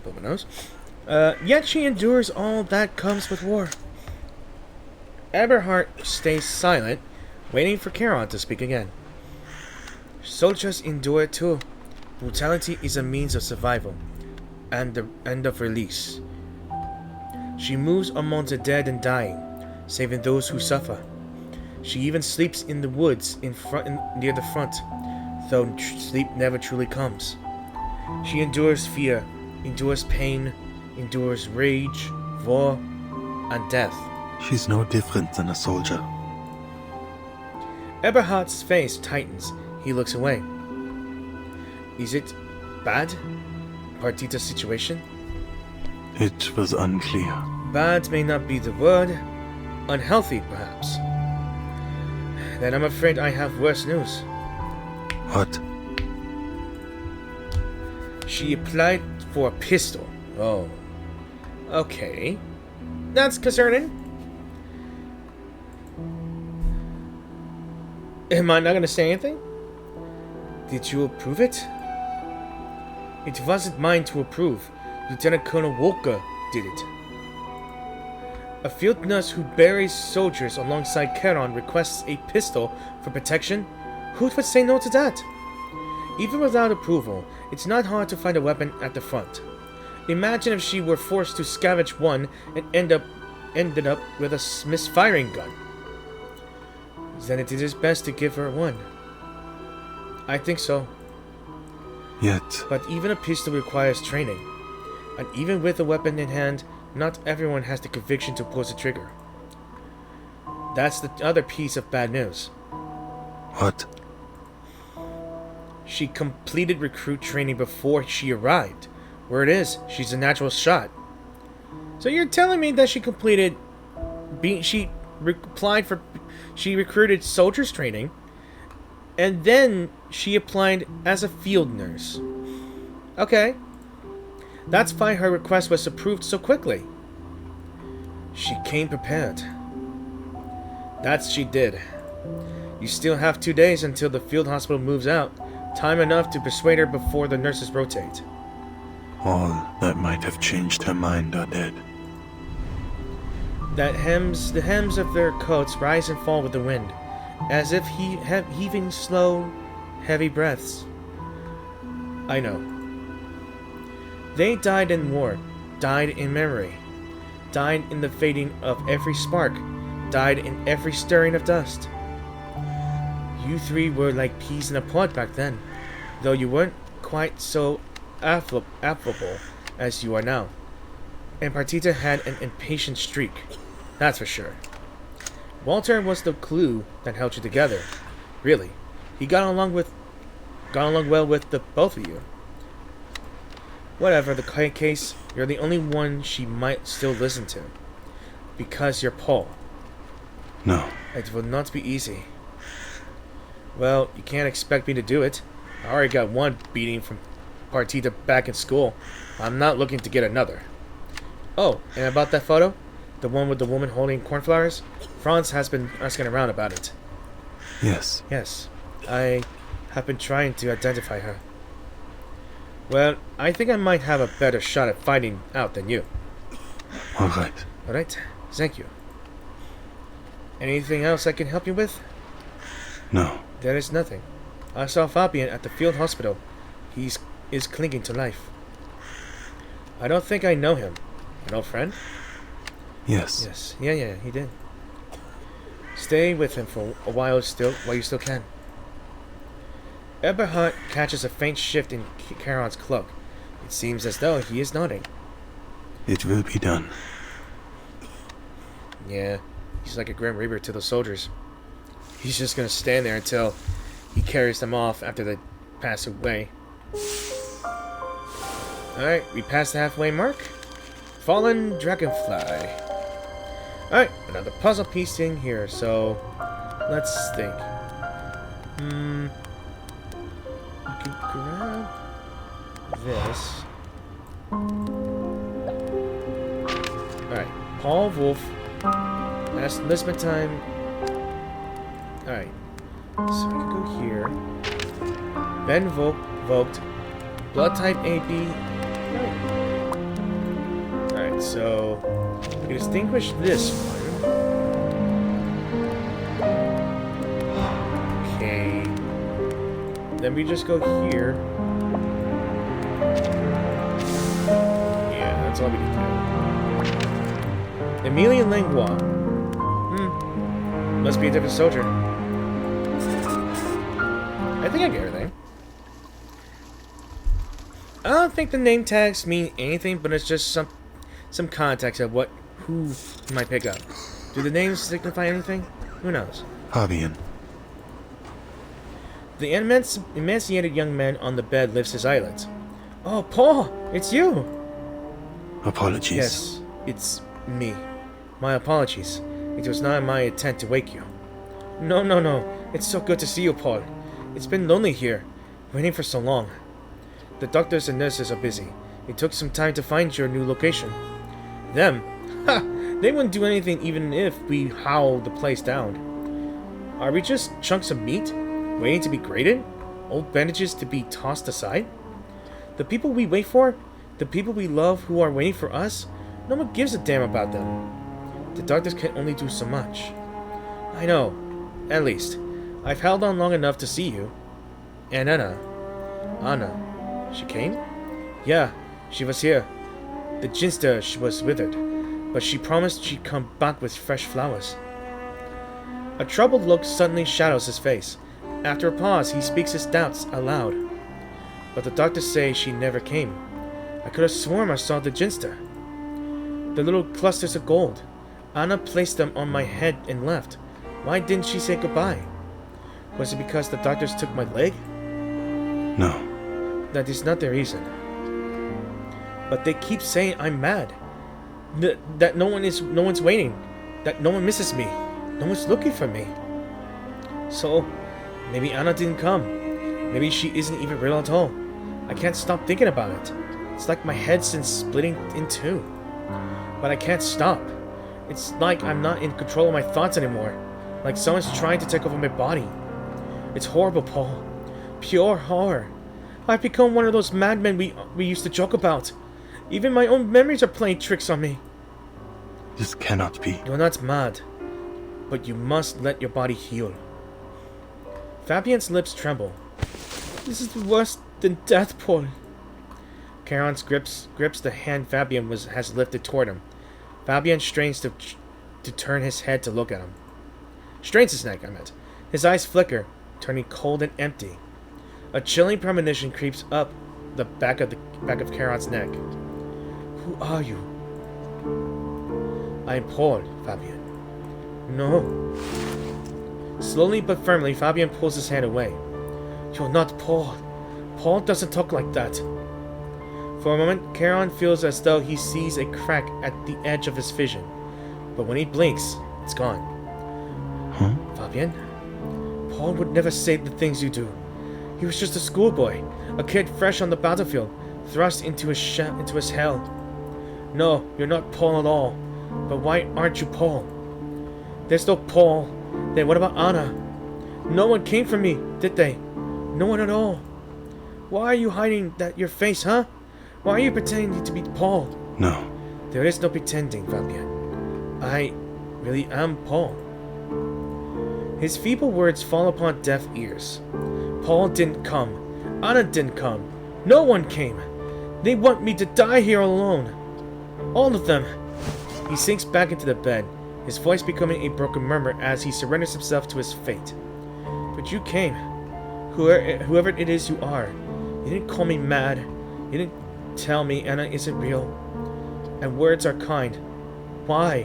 But knows. Yet she endures all that comes with war. Eberhard stays silent, waiting for Charon to speak again. Soldiers endure it too. Brutality is a means of survival, and of release. She moves among the dead and dying, saving those who suffer. She even sleeps in the woods near the front, though sleep never truly comes. She endures fear, endures pain, endures rage, war, and death. She's no different than a soldier. Eberhard's face tightens. He looks away. Is it bad? Partita's situation? It was unclear. Bad may not be the word. Unhealthy, perhaps. Then I'm afraid I have worse news. What? She applied for a pistol. Oh. Okay. That's concerning. Am I not going to say anything? Did you approve it? It wasn't mine to approve. Lieutenant Colonel Walker did it. A field nurse who buries soldiers alongside Charon requests a pistol for protection? Who would say no to that? Even without approval, it's not hard to find a weapon at the front. Imagine if she were forced to scavenge one and ended up with a misfiring gun. Then it is best to give her one. I think so. Yet. But even a pistol requires training. And even with a weapon in hand, not everyone has the conviction to pull the trigger. That's the other piece of bad news. What? She completed recruit training before she arrived. Where it is, she's a natural shot. So you're telling me that she completed She recruited soldiers training, and then she applied as a field nurse. Okay. That's why her request was approved so quickly. She came prepared. That she did. You still have 2 days until the field hospital moves out. Time enough to persuade her before the nurses rotate. All that might have changed her mind are dead. The hems of their coats rise and fall with the wind, as if heaving slow, heavy breaths. I know. They died in war, died in memory, died in the fading of every spark, died in every stirring of dust. You three were like peas in a pod back then, though you weren't quite so affable as you are now. And Partita had an impatient streak, that's for sure. Walter was the glue that held you together. Really, he got along well with the both of you. Whatever the case, you're the only one she might still listen to, because you're Paul. No. It will not be easy. Well, you can't expect me to do it. I already got one beating from Partita back in school. I'm not looking to get another. Oh, and about that photo? The one with the woman holding cornflowers? Franz has been asking around about it. Yes. Yes, I have been trying to identify her. Well, I think I might have a better shot at finding out than you. Alright. Alright, thank you. Anything else I can help you with? No. There is nothing. I saw Fabian at the field hospital. He is clinging to life. I don't think I know him. An old friend? Yes. Yes. Yeah, he did. Stay with him for a while you still can. Eberhard catches a faint shift in Charon's cloak. It seems as though he is nodding. It will be done. Yeah, he's like a Grim Reaper to the soldiers. He's just gonna stand there until he carries them off after they pass away. Alright, we passed the halfway mark. Fallen Dragonfly. Alright, another puzzle piece in here, so let's think. We can grab this. Alright, Paul Wolf. That's Lisbon time. Alright, so I can go here. Ben Vogt. Blood type AB. Alright, so we can distinguish this one. Okay. Then we just go here. Yeah, that's all we can do. Emilia Langlois. Must be a different soldier. I think I get everything. I don't think the name tags mean anything, but it's just some context of who you might pick up. Do the names signify anything? Who knows? Fabian. The emaciated young man on the bed lifts his eyelids. Oh, Paul! It's you! Apologies. Yes, it's me. My apologies. It was not my intent to wake you. No. It's so good to see you, Paul. It's been lonely here, waiting for so long. The doctors and nurses are busy. It took some time to find your new location. Them? Ha! They wouldn't do anything even if we howled the place down. Are we just chunks of meat, waiting to be grated? Old bandages to be tossed aside? The people we wait for? The people we love who are waiting for us? No one gives a damn about them. The doctors can only do so much. I know. At least. I've held on long enough to see you. And Anna. She came? Yeah, she was here. The ginster was withered, but she promised she'd come back with fresh flowers. A troubled look suddenly shadows his face. After a pause, he speaks his doubts aloud. But the doctors say she never came. I could have sworn I saw the ginster. The little clusters of gold. Anna placed them on my head and left. Why didn't she say goodbye? Was it because the doctors took my leg? No. That is not the reason. But they keep saying I'm mad. That no one's waiting. that no one misses me. No one's looking for me. So, maybe Anna didn't come. Maybe she isn't even real at all. I can't stop thinking about it. It's like my head's been splitting in two. But I can't stop. It's like I'm not in control of my thoughts anymore. Like someone's trying to take over my body. It's horrible, Paul. Pure horror. I've become one of those madmen we used to joke about. Even my own memories are playing tricks on me. This cannot be. You're not mad, but you must let your body heal. Fabien's lips tremble. This is worse than death, Paul. Charon grips the hand Fabien has lifted toward him. Fabien strains to turn his head to look at him. Strains his neck, I meant. His eyes flicker, turning cold and empty. A chilling premonition creeps up the back of Charon's neck. Who are you? I am Paul, Fabien. No. Slowly but firmly, Fabien pulls his hand away. You're not Paul. Paul doesn't talk like that. For a moment, Charon feels as though he sees a crack at the edge of his vision. But when he blinks, it's gone. Huh? Fabien? Paul would never say the things you do. He was just a schoolboy, a kid fresh on the battlefield, thrust into his hell. No, you're not Paul at all. But why aren't you Paul? There's no Paul. Then what about Anna? No one came for me, did they? No one at all. Why are you hiding your face, huh? Why are you pretending to be Paul? No. There is no pretending, Fabien. I really am Paul. His feeble words fall upon deaf ears. Paul didn't come. Anna didn't come. No one came. They want me to die here alone. All of them. He sinks back into the bed, his voice becoming a broken murmur as he surrenders himself to his fate. But you came. Whoever it is you are. You didn't call me mad. You didn't tell me Anna isn't real. And words are kind. Why?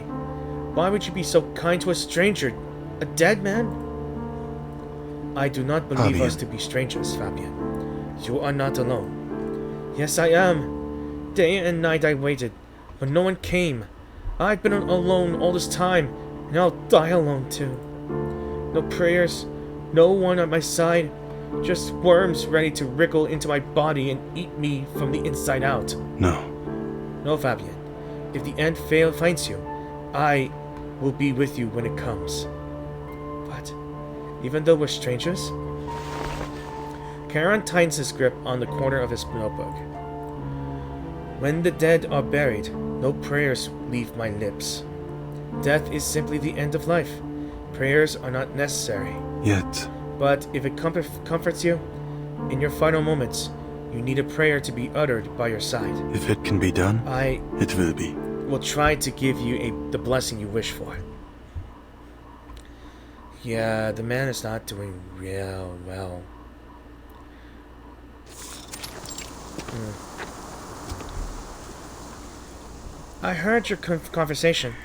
Why would you be so kind to a stranger? A dead man? I do not believe us to be strangers, Fabien. You are not alone. Yes, I am. Day and night I waited, but no one came. I've been alone all this time, and I'll die alone too. No prayers, no one at my side, just worms ready to wriggle into my body and eat me from the inside out. No. No, Fabien. If the end finds you, I will be with you when it comes. But, even though we're strangers? Charon tightens his grip on the corner of his notebook. When the dead are buried, no prayers leave my lips. Death is simply the end of life. Prayers are not necessary. Yet. But if it comforts you, in your final moments, you need a prayer to be uttered by your side. If it can be done, it will be. Will try to give you the blessing you wish for. Yeah, the man is not doing real well. I heard your conversation.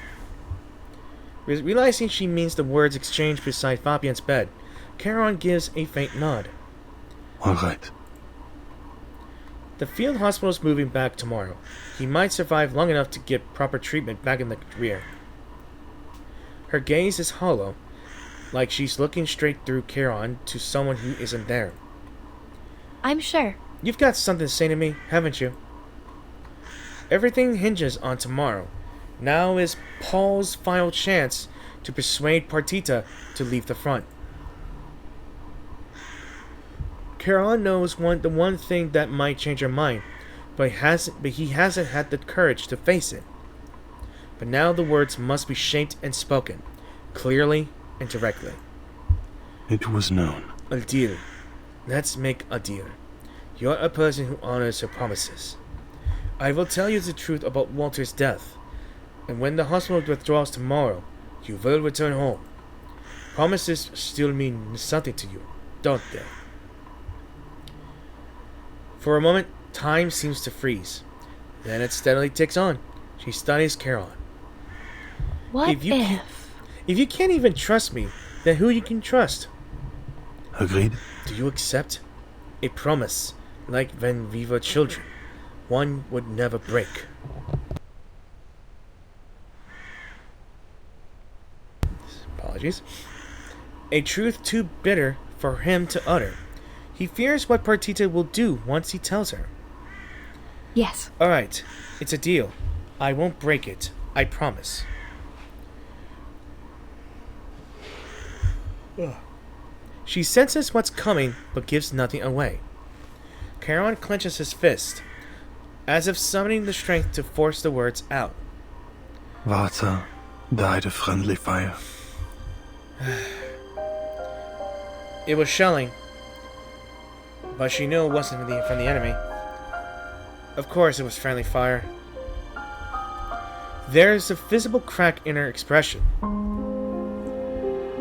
Realizing she means the words exchanged beside Fabien's bed, Charon gives a faint nod. All right. The field hospital is moving back tomorrow. He might survive long enough to get proper treatment back in the rear. Her gaze is hollow, like she's looking straight through Charon to someone who isn't there. I'm sure. You've got something to say to me, haven't you? Everything hinges on tomorrow. Now is Paul's final chance to persuade Partita to leave the front. Charon knows the one thing that might change her mind, but he hasn't had the courage to face it. But now the words must be shaped and spoken, clearly and directly. It was known. A deal. Let's make a deal. You're a person who honors her promises. I will tell you the truth about Walter's death, and when the hospital withdraws tomorrow, you will return home. Promises still mean something to you, don't they? For a moment, time seems to freeze. Then it steadily ticks on. She studies Charon. What if? If you can't even trust me, then who you can trust? Agreed. Do you accept? A promise, like when we were children. One would never break. apologies. A truth too bitter for him to utter. He fears what Partita will do once he tells her. Yes. Alright, it's a deal. I won't break it. I promise. Ugh. She senses what's coming, but gives nothing away. Charon clenches his fist, as if summoning the strength to force the words out. Water died of friendly fire. It was shelling, but she knew it wasn't from the enemy. Of course it was friendly fire. There's a visible crack in her expression.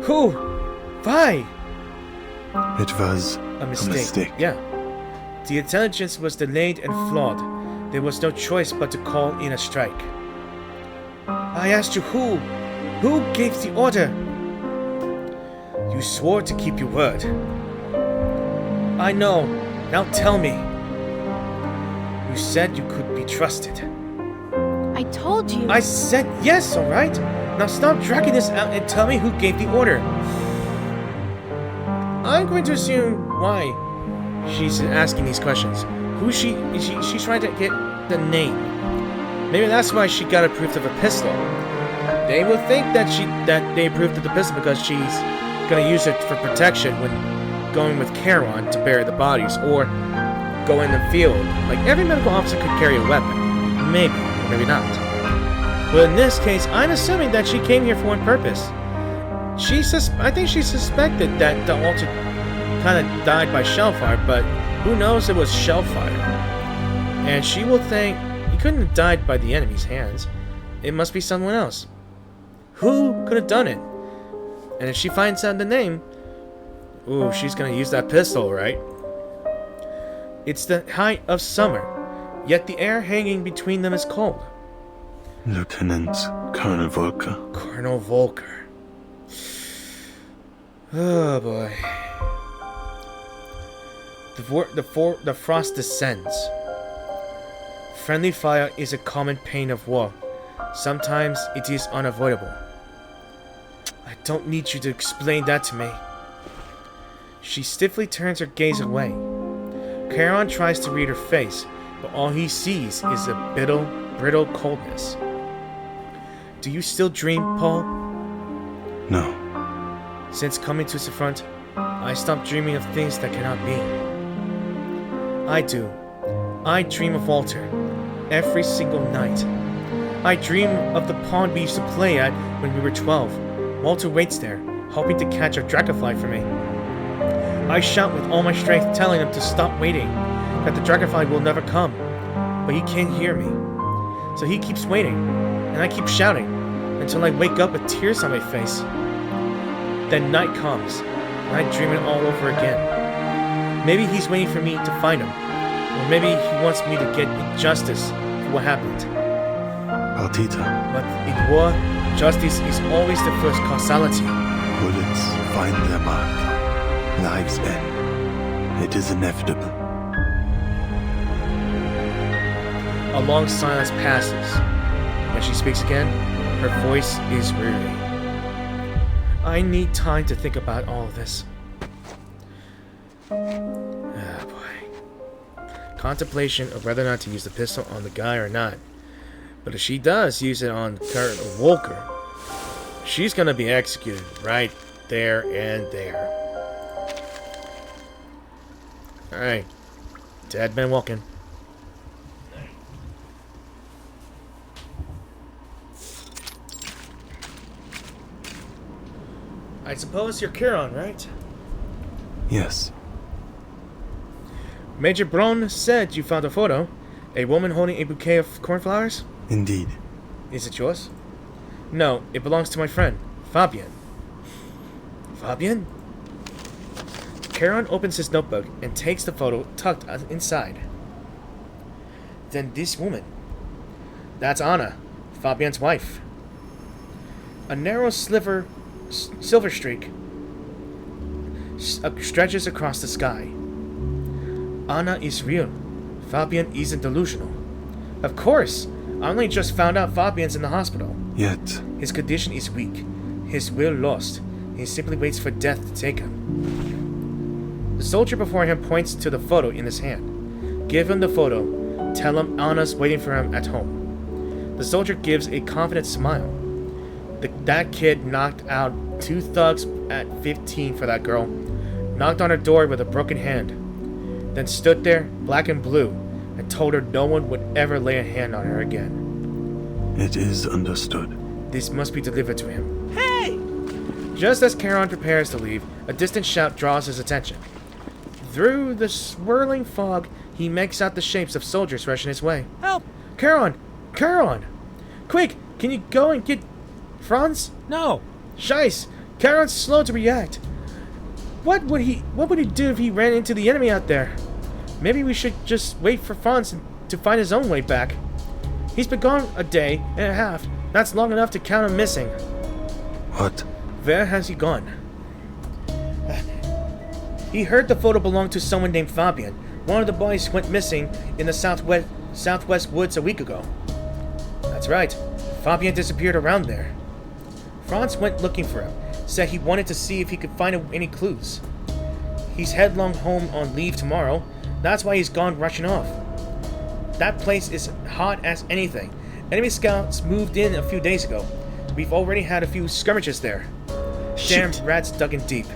Who? Why? It was A mistake. Yeah. The intelligence was delayed and flawed. There was no choice but to call in a strike. I asked you who? Who gave the order? You swore to keep your word. I know. Now tell me. You said you could be trusted. I told you. I said yes, alright? Now stop dragging this out and tell me who gave the order. I'm going to assume why she's asking these questions. She's trying to get the name. Maybe that's why she got approved of a pistol. They will think that they approved of the pistol because she's gonna use it for protection when going with Charon to bury the bodies or go in the field. Like every medical officer could carry a weapon. Maybe, or maybe not. But in this case, I'm assuming that she came here for one purpose. I think she suspected that the altar kind of died by shellfire, but who knows it was shellfire. And she will think he couldn't have died by the enemy's hands. It must be someone else. Who could have done it? And if she finds out the name, ooh, she's gonna use that pistol, right? It's the height of summer, yet the air hanging between them is cold. Lieutenant Colonel Volker. Colonel Volker. Oh boy. The frost descends. Friendly fire is a common pain of war. Sometimes it is unavoidable. I don't need you to explain that to me. She stiffly turns her gaze away. Charon tries to read her face, but all he sees is a brittle coldness. Do you still dream, Paul? No. Since coming to the front, I stopped dreaming of things that cannot be. I do. I dream of Walter. Every single night. I dream of the pond we used to play at when we were 12. Walter waits there, hoping to catch a dragonfly for me. I shout with all my strength, telling him to stop waiting, that the dragonfly will never come. But he can't hear me. So he keeps waiting, and I keep shouting, until I wake up with tears on my face. Then night comes, and I dream it all over again. Maybe he's waiting for me to find him, or maybe he wants me to get justice for what happened. Partita. But in war, justice is always the first causality. Bullets find their mark. Lives end. It is inevitable. A long silence passes. When she speaks again, her voice is weary. I need time to think about all of this. Ah, boy. Contemplation of whether or not to use the pistol on the guy or not. But if she does use it on Colonel Volker, she's gonna be executed right there and there. Alright. Dead man walking. I suppose you're Charon, right? Yes. Major Braun said you found a photo. A woman holding a bouquet of cornflowers? Indeed. Is it yours? No, it belongs to my friend, Fabian. Fabian? Charon opens his notebook and takes the photo tucked inside. Then this woman. That's Anna, Fabian's wife. A narrow silver streak stretches across the sky. Anna is real. Fabian isn't delusional. Of course! I only just found out Fabian's in the hospital. Yet, His condition is weak. His will lost. He simply waits for death to take him. The soldier before him points to the photo in his hand. Give him the photo. Tell him Anna's waiting for him at home. The soldier gives a confident smile. That kid knocked out 2 thugs at 15 for that girl. Knocked on her door with a broken hand. Then stood there, black and blue, and told her no one would ever lay a hand on her again. It is understood. This must be delivered to him. Hey! Just as Charon prepares to leave, a distant shout draws his attention. Through the swirling fog, he makes out the shapes of soldiers rushing his way. Help! Charon! Charon! Quick! Can you go and get Franz? No! Scheiss! Charon's slow to react. What would he do if he ran into the enemy out there? Maybe we should just wait for Franz to find his own way back. He's been gone a day and a half. That's long enough to count him missing. What? Where has he gone? He heard the photo belonged to someone named Fabian. One of the boys went missing in the southwest woods a week ago. That's right. Fabian disappeared around there. Franz went looking for him. Said he wanted to see if he could find any clues. He's headlong home on leave tomorrow. That's why he's gone rushing off. That place is hot as anything. Enemy scouts moved in a few days ago. We've already had a few skirmishes there. Shit. Damn rats dug in deep.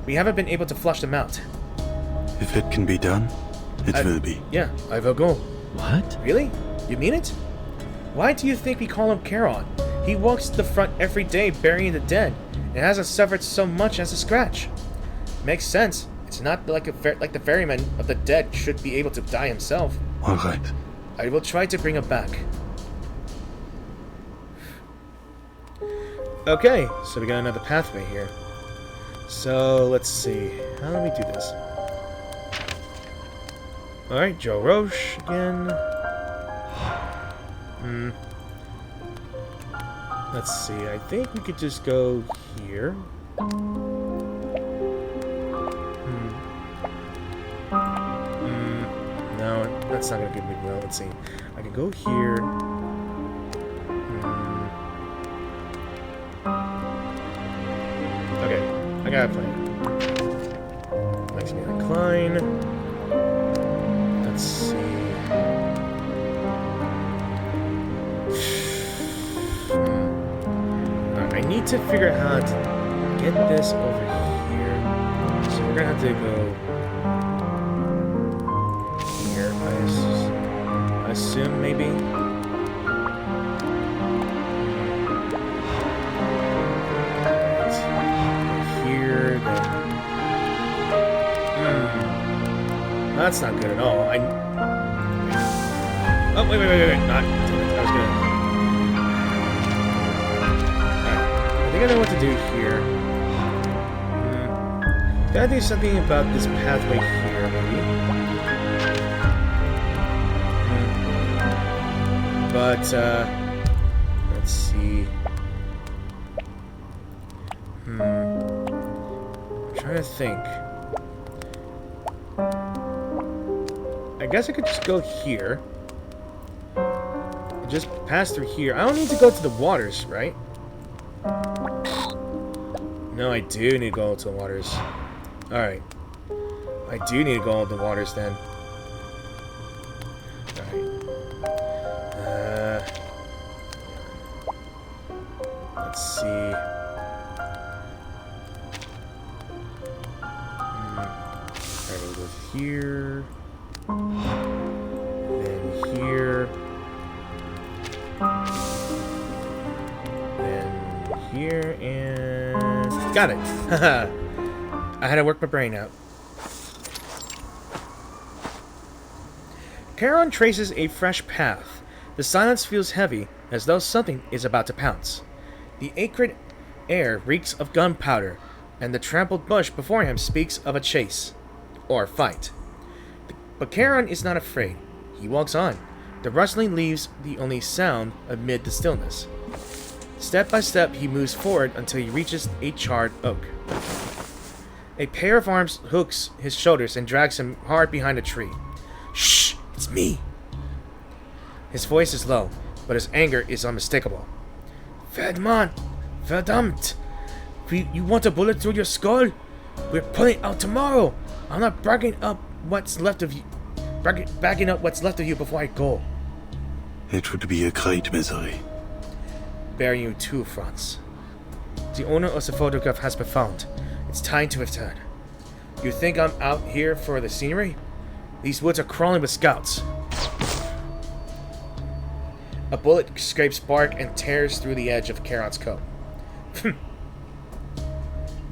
We haven't been able to flush them out. If it can be done, it will be. Yeah, I will go. What? Really? You mean it? Why do you think we call him Charon? He walks the front every day burying the dead, and hasn't suffered so much as a scratch. Makes sense. It's not like the ferryman of the dead should be able to die himself. All right. I will try to bring him back. Okay, so we got another pathway here. So, let's see. How do we do this? Alright, Joe Roche again. Let's see. I think we could just go here. No, that's not gonna give me well. Let's see. I can go here. Okay, I got a plan. Makes me incline. Let's see. I need to figure out how to get this over here. So we're gonna have to go here. I assume maybe. Here, then. That's not good at all. Oh, wait. Not. I was gonna. Alright. I think I know what to do here. Gotta do something about this pathway here, maybe. But, let's see. I'm trying to think. I guess I could just go here. Just pass through here. I don't need to go to the waters, right? No, I do need to go to the waters. Alright. I do need to go to the waters then. Alright. Let's see. Alright, we'll go here. Then here. Then here, and... Got it! Haha! I had to work my brain out. Charon traces a fresh path. The silence feels heavy, as though something is about to pounce. The acrid air reeks of gunpowder, and the trampled bush before him speaks of a chase. Or fight. But Charon is not afraid. He walks on. The rustling leaves the only sound amid the stillness. Step by step, he moves forward until he reaches a charred oak. A pair of arms hooks his shoulders and drags him hard behind a tree. Shh! It's me! His voice is low, but his anger is unmistakable. Verdammt! You want a bullet through your skull? We're pulling out tomorrow. I'm not backing up what's left of you before I go. It would be a great misery. Bear you too, Franz. The owner of the photograph has been found. It's time to return. You think I'm out here for the scenery? These woods are crawling with scouts. A bullet scrapes bark and tears through the edge of Charon's coat.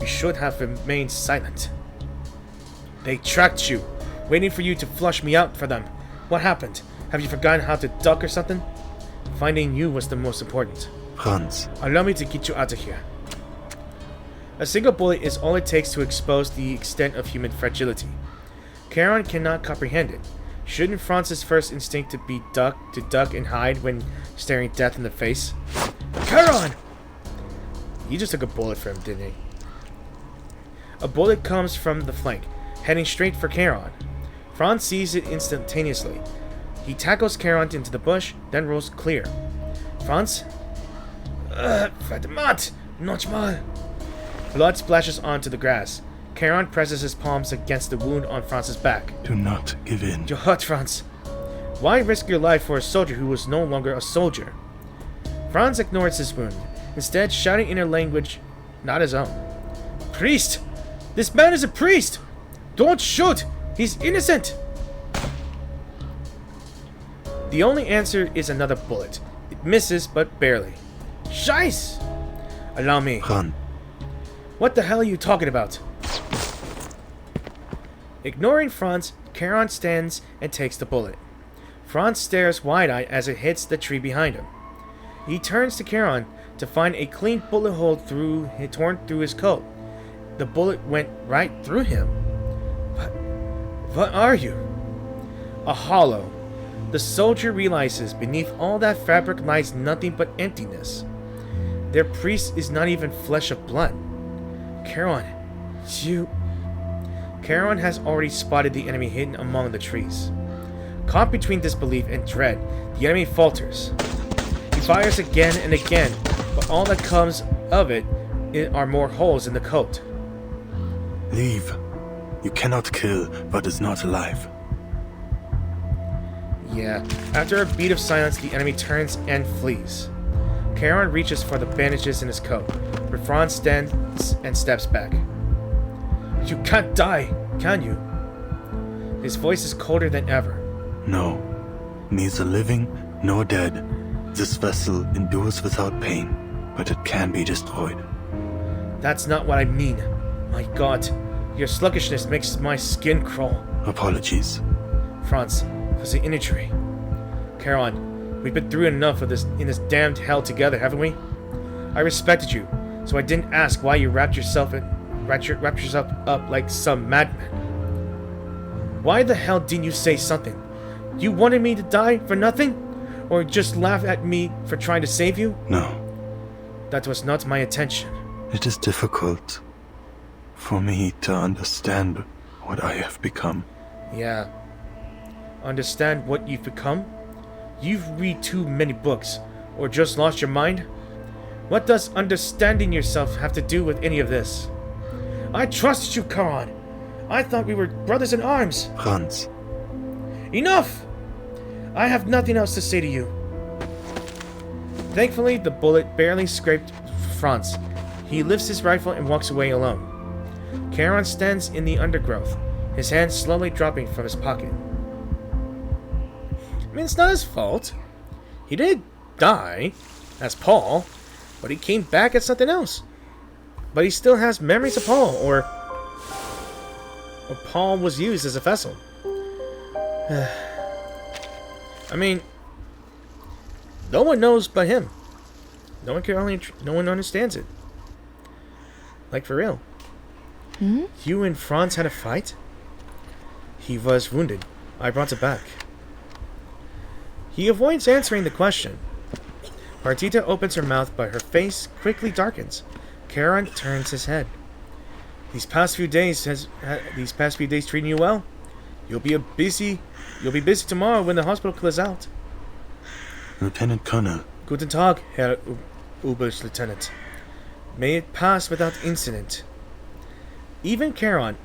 You should have remained silent. They tracked you, waiting for you to flush me out for them. What happened? Have you forgotten how to duck or something? Finding you was the most important. Franz, Allow me to get you out of here. A single bullet is all it takes to expose the extent of human fragility. Charon cannot comprehend it. Shouldn't Franz's first instinct be to duck and hide when staring death in the face? Charon! You just took a bullet for him, didn't he? A bullet comes from the flank, heading straight for Charon. Franz sees it instantaneously. He tackles Charon into the bush, then rolls clear. Franz? Verdammt! Noch mal! Blood splashes onto the grass. Charon presses his palms against the wound on Franz's back. do not give in. You're hurt, Franz. Why risk your life for a soldier who was no longer a soldier? Franz ignores his wound, instead shouting in a language not his own. Priest! This man is a priest! Don't shoot! He's innocent! The only answer is another bullet. It misses, but barely. Scheiß! Allow me. Run. What the hell are you talking about? Ignoring Franz, Charon stands and takes the bullet. Franz stares wide-eyed as it hits the tree behind him. He turns to Charon to find a clean bullet hole torn through his coat. The bullet went right through him. What are you? A hollow. The soldier realizes beneath all that fabric lies nothing but emptiness. Their priest is not even flesh of blood. Charon, you... Charon has already spotted the enemy hidden among the trees. Caught between disbelief and dread, the enemy falters. He fires again and again, but all that comes of it are more holes in the coat. Leave. You cannot kill what is not alive. Yeah, after a beat of silence, the enemy turns and flees. Charon reaches for the bandages in his coat, but Franz stands and steps back. You can't die, can you? His voice is colder than ever. No. Neither living nor dead. This vessel endures without pain, but it can be destroyed. That's not what I mean. My God, your sluggishness makes my skin crawl. Apologies. Franz, for the injury. Charon, we've been through enough of this in this damned hell together, haven't we? I respected you, so I didn't ask why you wrapped yourself up like some madman. Why the hell didn't you say something? You wanted me to die for nothing? Or just laugh at me for trying to save you? No. That was not my intention. It is difficult for me to understand what I have become. Yeah. Understand what you've become? You've read too many books, or just lost your mind? What does understanding yourself have to do with any of this? I trusted you, Charon. I thought we were brothers in arms. Franz. Enough! I have nothing else to say to you. Thankfully, the bullet barely scraped Franz. He lifts his rifle and walks away alone. Charon stands in the undergrowth, his hand slowly dropping from his pocket. I mean, it's not his fault. He did die, as Paul, but he came back as something else. But he still has memories of Paul, or Paul was used as a vessel. I mean, no one knows but him. No one understands it. Like, for real. You and Franz had a fight? He was wounded. I brought it back. He avoids answering the question. Partita opens her mouth, but her face quickly darkens. Charon turns his head. These past few days treating you well? You'll be busy tomorrow when the hospital clears out. Lieutenant Colonel. Guten Tag, Herr Oberstleutnant. May it pass without incident. Even Charon,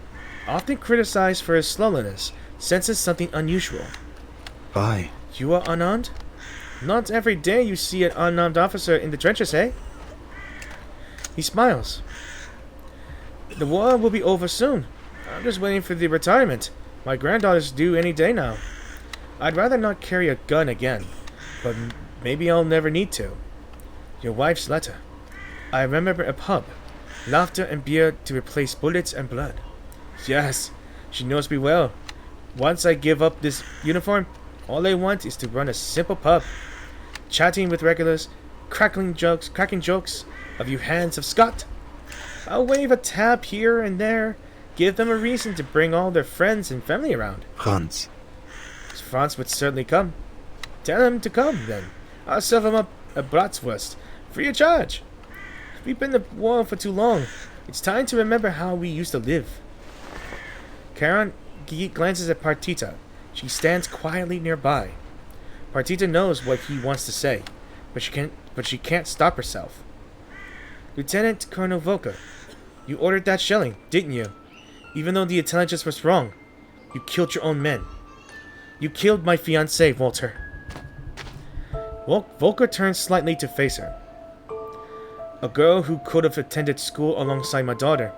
often criticized for his slowness, senses something unusual. Why? You are unarmed? Not every day you see an unarmed officer in the trenches, eh? He smiles. The war will be over soon. I'm just waiting for the retirement. My granddaughter's due any day now. I'd rather not carry a gun again, but maybe I'll never need to. Your wife's letter. I remember a pub. Laughter and beer to replace bullets and blood. Yes, she knows me well. Once I give up this uniform, all I want is to run a simple pub. Chatting with regulars, cracking jokes of you hands of Scott. I'll wave a tab here and there, give them a reason to bring all their friends and family around. Franz. Franz would certainly come. Tell him to come, then. I'll serve him up a bratwurst, free of charge. We've been in the war for too long. It's time to remember how we used to live. Charon glances at Partita. She stands quietly nearby. Partita knows what he wants to say, but she can't stop herself. Lieutenant Colonel Volker, you ordered that shelling, didn't you? Even though the intelligence was wrong, you killed your own men. You killed my fiance, Walter. Volker turns slightly to face her. A girl who could have attended school alongside my daughter,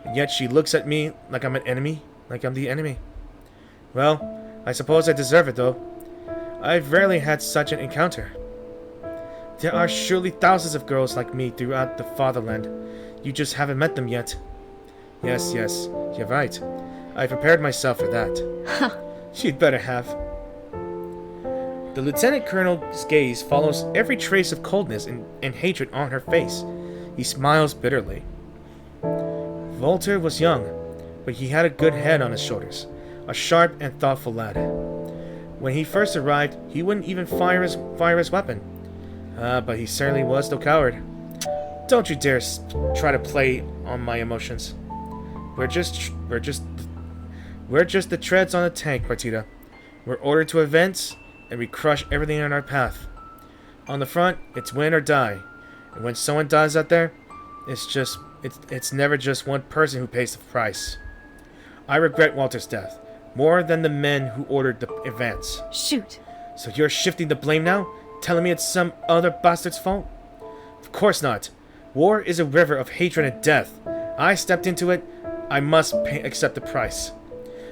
and yet she looks at me like I'm an enemy, like I'm the enemy. Well, I suppose I deserve it, though. I've rarely had such an encounter. There are surely thousands of girls like me throughout the fatherland. You just haven't met them yet. Yes, you're right. I prepared myself for that. You'd better have. The lieutenant colonel's gaze follows every trace of coldness and hatred on her face. He smiles bitterly. Walter was young, but he had a good head on his shoulders. A sharp and thoughtful lad. When he first arrived, he wouldn't even fire his weapon. But he certainly was no coward. Don't you dare try to play on my emotions. We're just the treads on a tank, Partita. We're ordered to advance, and we crush everything in our path. On the front, it's win or die. And when someone dies out there, it's never just one person who pays the price. I regret Walter's death, more than the men who ordered the advance. Shoot. So you're shifting the blame now? Telling me it's some other bastard's fault? Of course not. War is a river of hatred and death. I stepped into it. I must accept the price.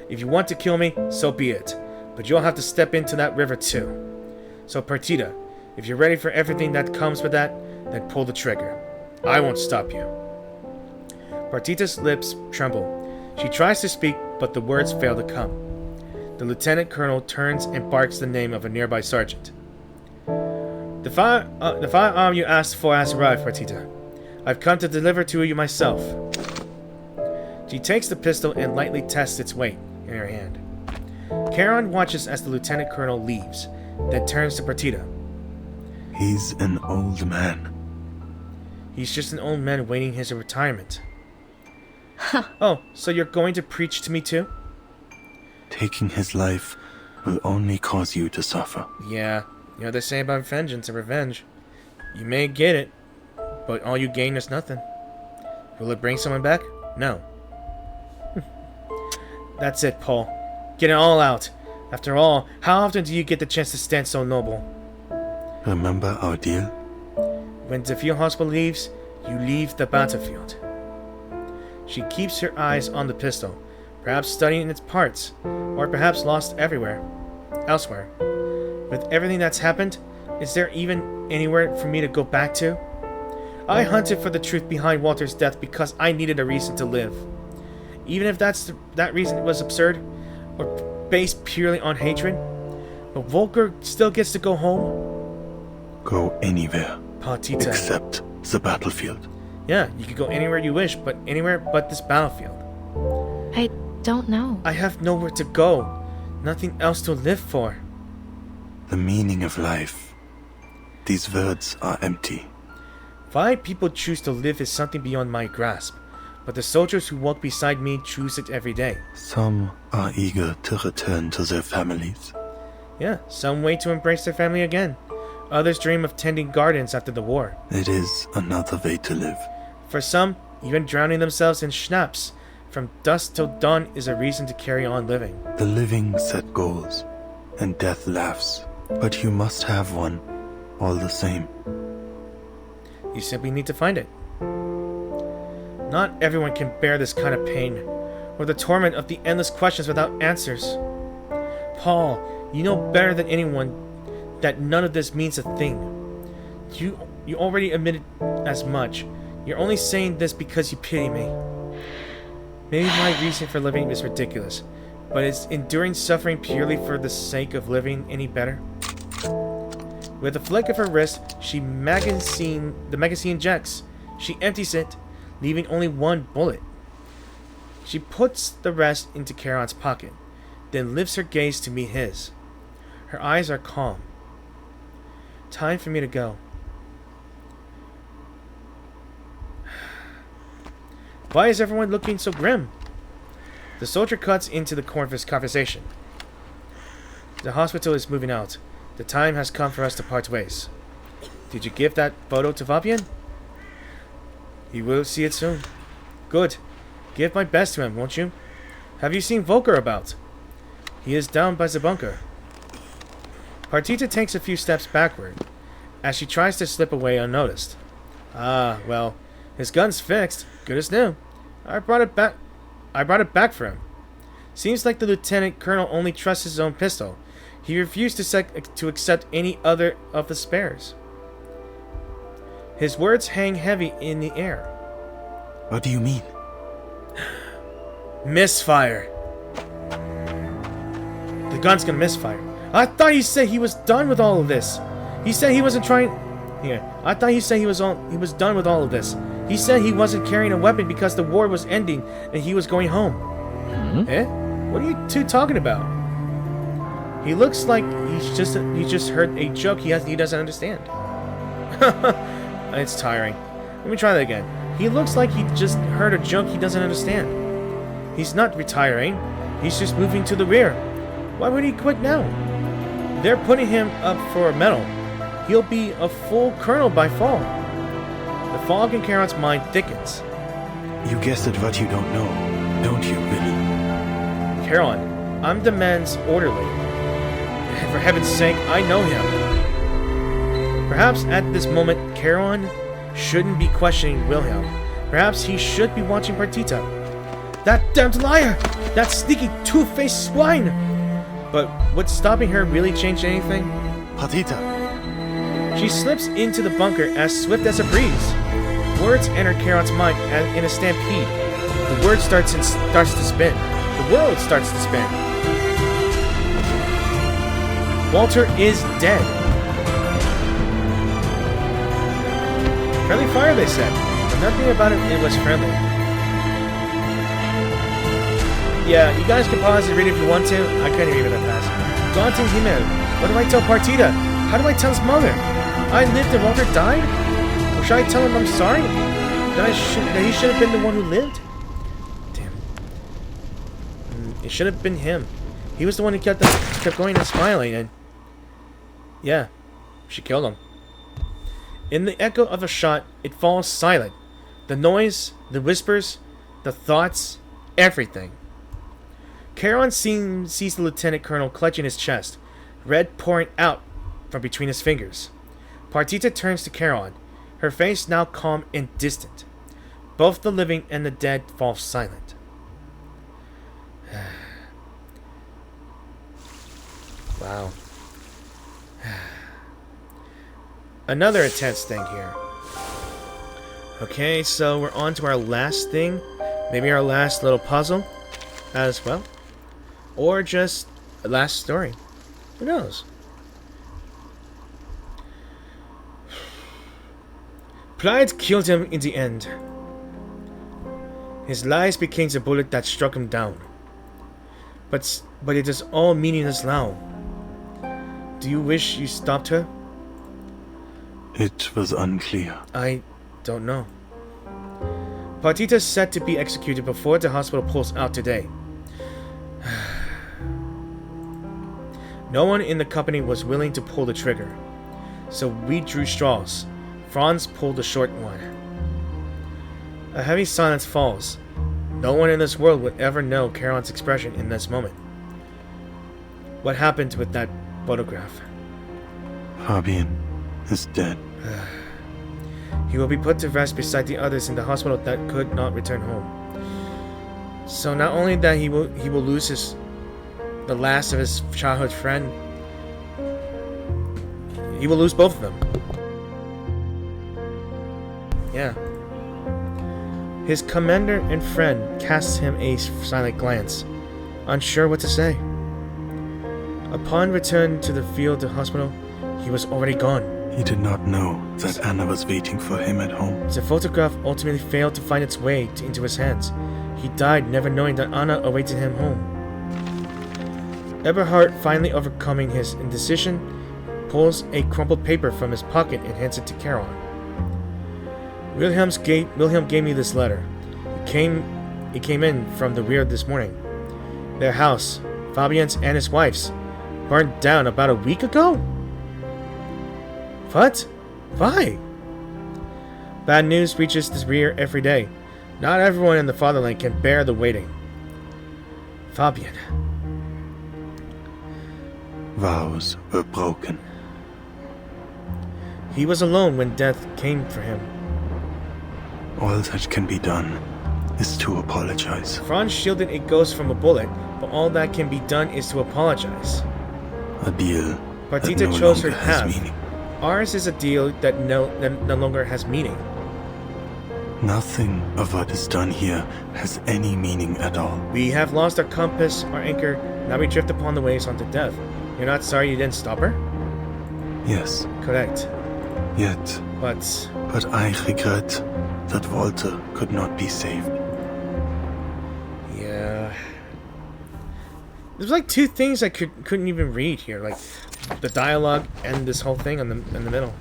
If you want to kill me, so be it. But you'll have to step into that river too. So Partita, if you're ready for everything that comes with that, then pull the trigger. I won't stop you. Partita's lips tremble. She tries to speak, but the words fail to come. The lieutenant colonel turns and barks the name of a nearby sergeant. The firearm you asked for has arrived, Partita. I've come to deliver to you myself. She takes the pistol and lightly tests its weight in her hand. Charon watches as the lieutenant colonel leaves, then turns to Partita. He's an old man. He's just an old man waiting his retirement. Oh, so you're going to preach to me too? Taking his life will only cause you to suffer. Yeah, you know what they say about vengeance and revenge. You may get it, but all you gain is nothing. Will it bring someone back? No. That's it, Paul. Get it all out. After all, how often do you get the chance to stand so noble? Remember our deal? When the field hospital leaves, you leave the battlefield. She keeps her eyes on the pistol, perhaps studying its parts, or perhaps lost elsewhere. With everything that's happened, is there even anywhere for me to go back to? I hunted for the truth behind Walter's death because I needed a reason to live. Even if that reason was absurd, or based purely on hatred, but Volker still gets to go home? Go anywhere. Partita. Except the battlefield. Yeah, you could go anywhere you wish, but anywhere but this battlefield. I don't know. I have nowhere to go. Nothing else to live for. The meaning of life. These words are empty. Why people choose to live is something beyond my grasp, but the soldiers who walk beside me choose it every day. Some are eager to return to their families. Yeah, some wait to embrace their family again. Others dream of tending gardens after the war. It is another way to live. For some, even drowning themselves in schnapps from dusk till dawn is a reason to carry on living. The living set goals, and death laughs. But you must have one, all the same. You simply need to find it. Not everyone can bear this kind of pain, or the torment of the endless questions without answers. Paul, you know better than anyone that none of this means a thing. You already admitted as much. You're only saying this because you pity me. Maybe my reason for living is ridiculous, but is enduring suffering purely for the sake of living any better? With a flick of her wrist, the magazine ejects. She empties it, leaving only one bullet. She puts the rest into Charon's pocket, then lifts her gaze to meet his. Her eyes are calm. Time for me to go. Why is everyone looking so grim? The soldier cuts into the conversation. The hospital is moving out. The time has come for us to part ways. Did you give that photo to Fabian? He will see it soon. Good. Give my best to him, won't you? Have you seen Volker about? He is down by the bunker. Partita takes a few steps backward, as she tries to slip away unnoticed. Ah, well, his gun's fixed. Good as new. I brought it back for him. Seems like the lieutenant colonel only trusts his own pistol. He refused to accept any other of the spares. His words hang heavy in the air. What do you mean? Misfire. The gun's gonna misfire. I thought he said he was done with all of this. He said he wasn't trying... Here. I thought he said he was done with all of this. He said he wasn't carrying a weapon because the war was ending and he was going home. Eh? What are you two talking about? He looks like he just heard a joke he doesn't understand. It's tiring. Let me try that again. He looks like he just heard a joke he doesn't understand. He's not retiring. He's just moving to the rear. Why would he quit now? They're putting him up for a medal. He'll be a full colonel by fall. The fog in Charon's mind thickens. You guess at what you don't know, don't you, Billy? Charon, I'm the man's orderly. For heaven's sake, I know him. Perhaps at this moment, Charon shouldn't be questioning Wilhelm. Perhaps he should be watching Partita. That damned liar! That sneaky two-faced swine! But would stopping her really change anything? Partita! She slips into the bunker as swift as a breeze. Words enter Charon's mind in a stampede. The word starts to spin. The world starts to spin. Walter is dead. Friendly fire, they said. But nothing about it was friendly. Yeah, you guys can pause and read it if you want to. I couldn't read it that fast. Daunting email. What do I tell Partita? How do I tell his mother? I lived and Walter died? Or should I tell him I'm sorry? That he should have been the one who lived? Damn. It should have been him. He was the one who kept going and smiling, and... yeah, she killed him. In the echo of a shot, it falls silent. The noise, the whispers, the thoughts, everything. Charon sees the lieutenant colonel clutching his chest, red pouring out from between his fingers. Partita turns to Charon, her face now calm and distant. Both the living and the dead fall silent. Wow. Another intense thing here. Okay, so we're on to our last thing. Maybe our last little puzzle as well. Or just a last story. Who knows? Pride killed him in the end. His lies became the bullet that struck him down. But it is all meaningless now. Do you wish you stopped her? It was unclear. I don't know. Partita is set to be executed before the hospital pulls out today. No one in the company was willing to pull the trigger, so we drew straws. Franz pulled the short one. A heavy silence falls. No one in this world would ever know Charon's expression in this moment. What happened with that photograph? Fabian is dead. He will be put to rest beside the others in the hospital that could not return home. So not only that he will lose the last of his childhood friend, he will lose both of them. Yeah. His commander and friend casts him a silent glance, unsure what to say. Upon return to the field of hospital, he was already gone. He did not know that Anna was waiting for him at home. The photograph ultimately failed to find its way into his hands. He died never knowing that Anna awaited him home. Eberhard, finally overcoming his indecision, pulls a crumpled paper from his pocket and hands it to Charon. Wilhelm gave me this letter. It came in from the rear this morning. Their house, Fabian's and his wife's, burned down about a week ago? What? Why? Bad news reaches the rear every day. Not everyone in the fatherland can bear the waiting. Fabian. Vows were broken. He was alone when death came for him. All that can be done is to apologize. Franz shielded a ghost from a bullet, but all that can be done is to apologize. A deal that Partita no chose her longer has path. meaning. Ours is a deal that no longer has meaning. Nothing of what is done here has any meaning at all. We have lost our compass, our anchor, now we drift upon the waves unto death. You're not sorry you didn't stop her? Yes, Correct. yet, But I regret that Walter could not be saved. yeah. There's like two things I couldn't even read here, like the dialogue and this whole thing in the middle.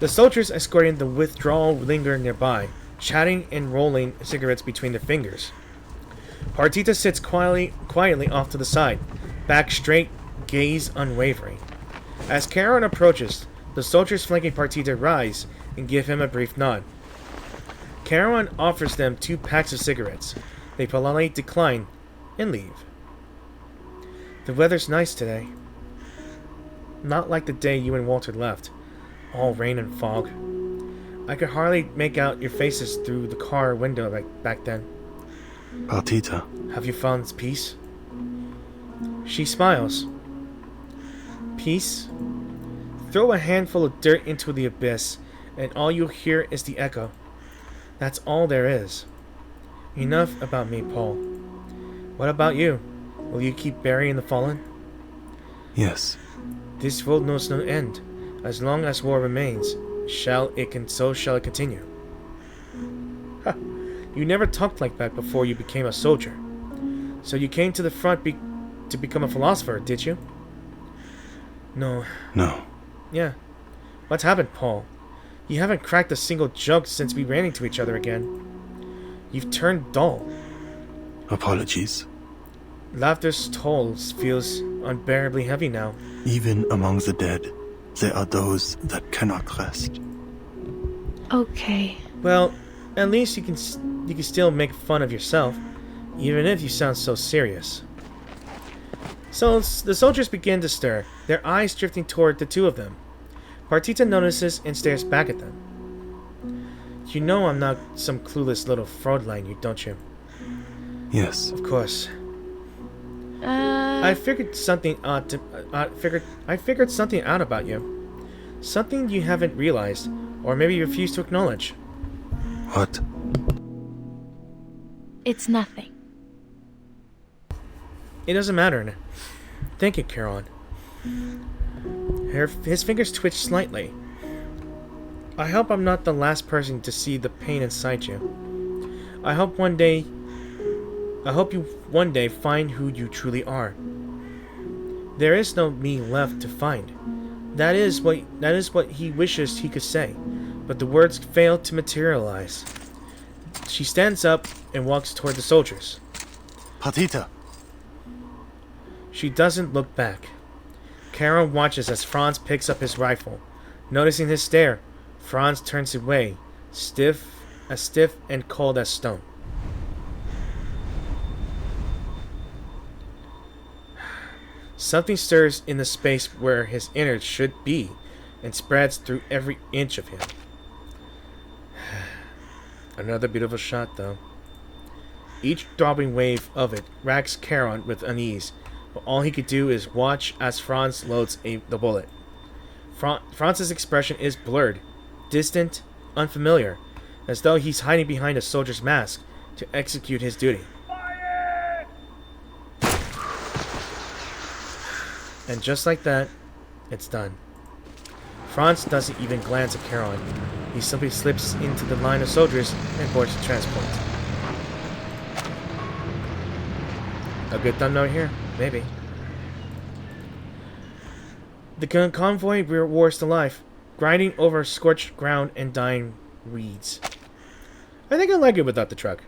The soldiers escorting the withdrawal linger nearby, chatting and rolling cigarettes between their fingers. Partita sits quietly off to the side, back straight, gaze unwavering. As Charon approaches, the soldiers flanking Partita rise and give him a brief nod. Charon offers them 2 packs of cigarettes. They politely decline and leave. The weather's nice today. Not like the day you and Walter left. All rain and fog. I could hardly make out your faces through the car window back then. Partita, Have you found peace? She smiles. Peace? Throw a handful of dirt into the abyss, and all you'll hear is the echo. That's all there is. Enough about me, Paul. What about you? Will you keep burying the fallen? yes, This world knows no end. As long as war remains, so shall it continue. Ha! You never talked like that before you became a soldier. So you came to the front to become a philosopher, did you? No. no, Yeah. What's happened, Paul? You haven't cracked a single joke since we ran into each other again. You've turned dull. apologies. Laughter's toll feels unbearably heavy now. Even among the dead, there are those that cannot rest. Okay. Well, at least you can still make fun of yourself, even if you sound so serious. So the soldiers begin to stir, their eyes drifting toward the two of them. Partita notices and stares back at them. You know I'm not some clueless little Fräulein, don't you? Yes, Of course. I figured something out about you. Something you haven't realized, or maybe refuse to acknowledge. what? It's nothing. It doesn't matter. Thank you, Charon. His fingers twitch slightly. I hope I'm not the last person to see the pain inside you. I hope you one day find who you truly are. There is no me left to find. That is what he wishes he could say, but the words fail to materialize. She stands up and walks toward the soldiers. Partita, She doesn't look back. Charon watches as Franz picks up his rifle. Noticing his stare, Franz turns away, stiff as stiff and cold as stone. Something stirs in the space where his innards should be and spreads through every inch of him. Another beautiful shot, though. Each throbbing wave of it racks Charon with unease, but all he could do is watch as Franz loads the bullet. Franz's expression is blurred, distant, unfamiliar, as though he's hiding behind a soldier's mask to execute his duty. And just like that, it's done. Franz doesn't even glance at Charon. He simply slips into the line of soldiers and boards the transport. A good thumbnail here? Maybe. The convoy roars to life, grinding over scorched ground and dying weeds. I think I like it without the truck.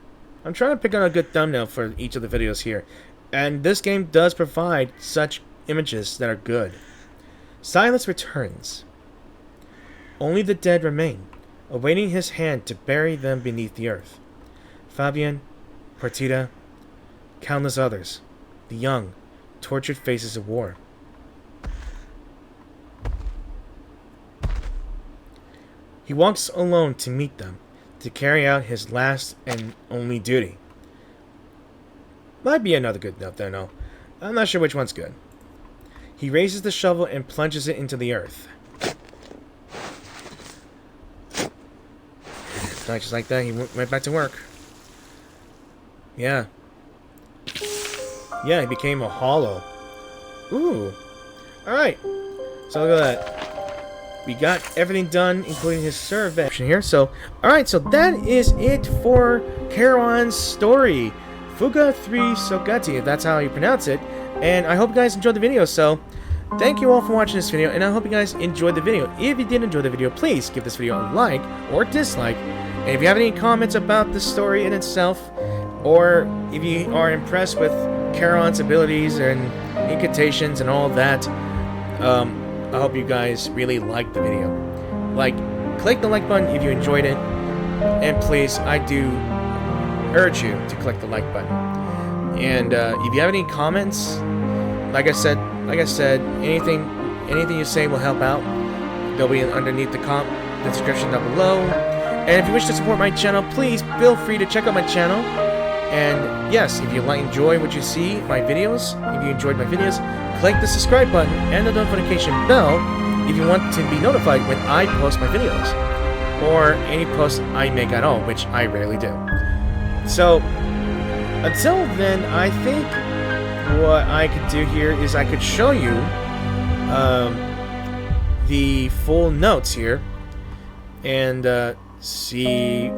I'm trying to pick out a good thumbnail for each of the videos here, and this game does provide such images that are good. Silence returns. Only the dead remain, awaiting his hand to bury them beneath the earth. Fabian, Partida, countless others, the young, tortured faces of war. He walks alone to meet them, to carry out his last and only duty. Might be another good note there, no. I'm not sure which one's good. He raises the shovel and plunges it into the earth. Just like that, he went back to work. Yeah. Yeah, he became a hollow. Ooh. Alright. So look at that. We got everything done, including his survey here. So, alright, so that is it for Charon's story. Fuga 3 Soggetti, if that's how you pronounce it. And I hope you guys enjoyed the video. So, thank you all for watching this video, and I hope you guys enjoyed the video. If you did enjoy the video, please give this video a like or dislike. And if you have any comments about the story in itself, or if you are impressed with Charon's abilities and incantations and all that, I hope you guys really liked the video. Click the like button if you enjoyed it, and please, I do urge you to click the like button. And if you have any comments, like I said, anything you say will help out. They'll be underneath the description down below. And if you wish to support my channel, please feel free to check out my channel. And yes, if you enjoy what you see, my videos, if you enjoyed my videos, click the subscribe button and the notification bell if you want to be notified when I post my videos, or any posts I make at all, which I rarely do. So, until then, I think what I could do here is I could show you the full notes here, and see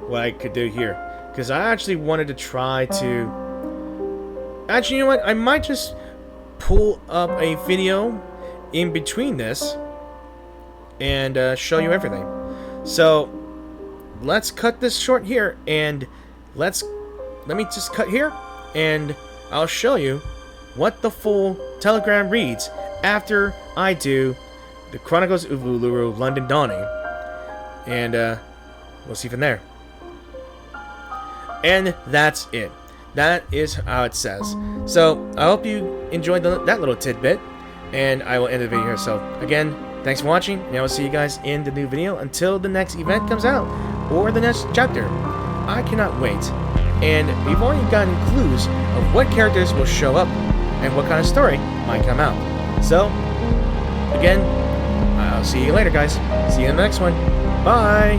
what I could do here. Because I actually wanted to try to... Actually, you know what? I might just pull up a video in between this and show you everything. So, let's cut this short here, and let me just cut here, and I'll show you what the full telegram reads after I do the Chronicles of Uluru London Dawning. And we'll see from there. And that's it. That is how it says. So, I hope you enjoyed that little tidbit, and I will end the video here. So, again, thanks for watching, and I will see you guys in the new video until the next event comes out, or the next chapter. I cannot wait. And we've already gotten clues of what characters will show up, and what kind of story might come out. So, again, I'll see you later, guys. See you in the next one. Bye!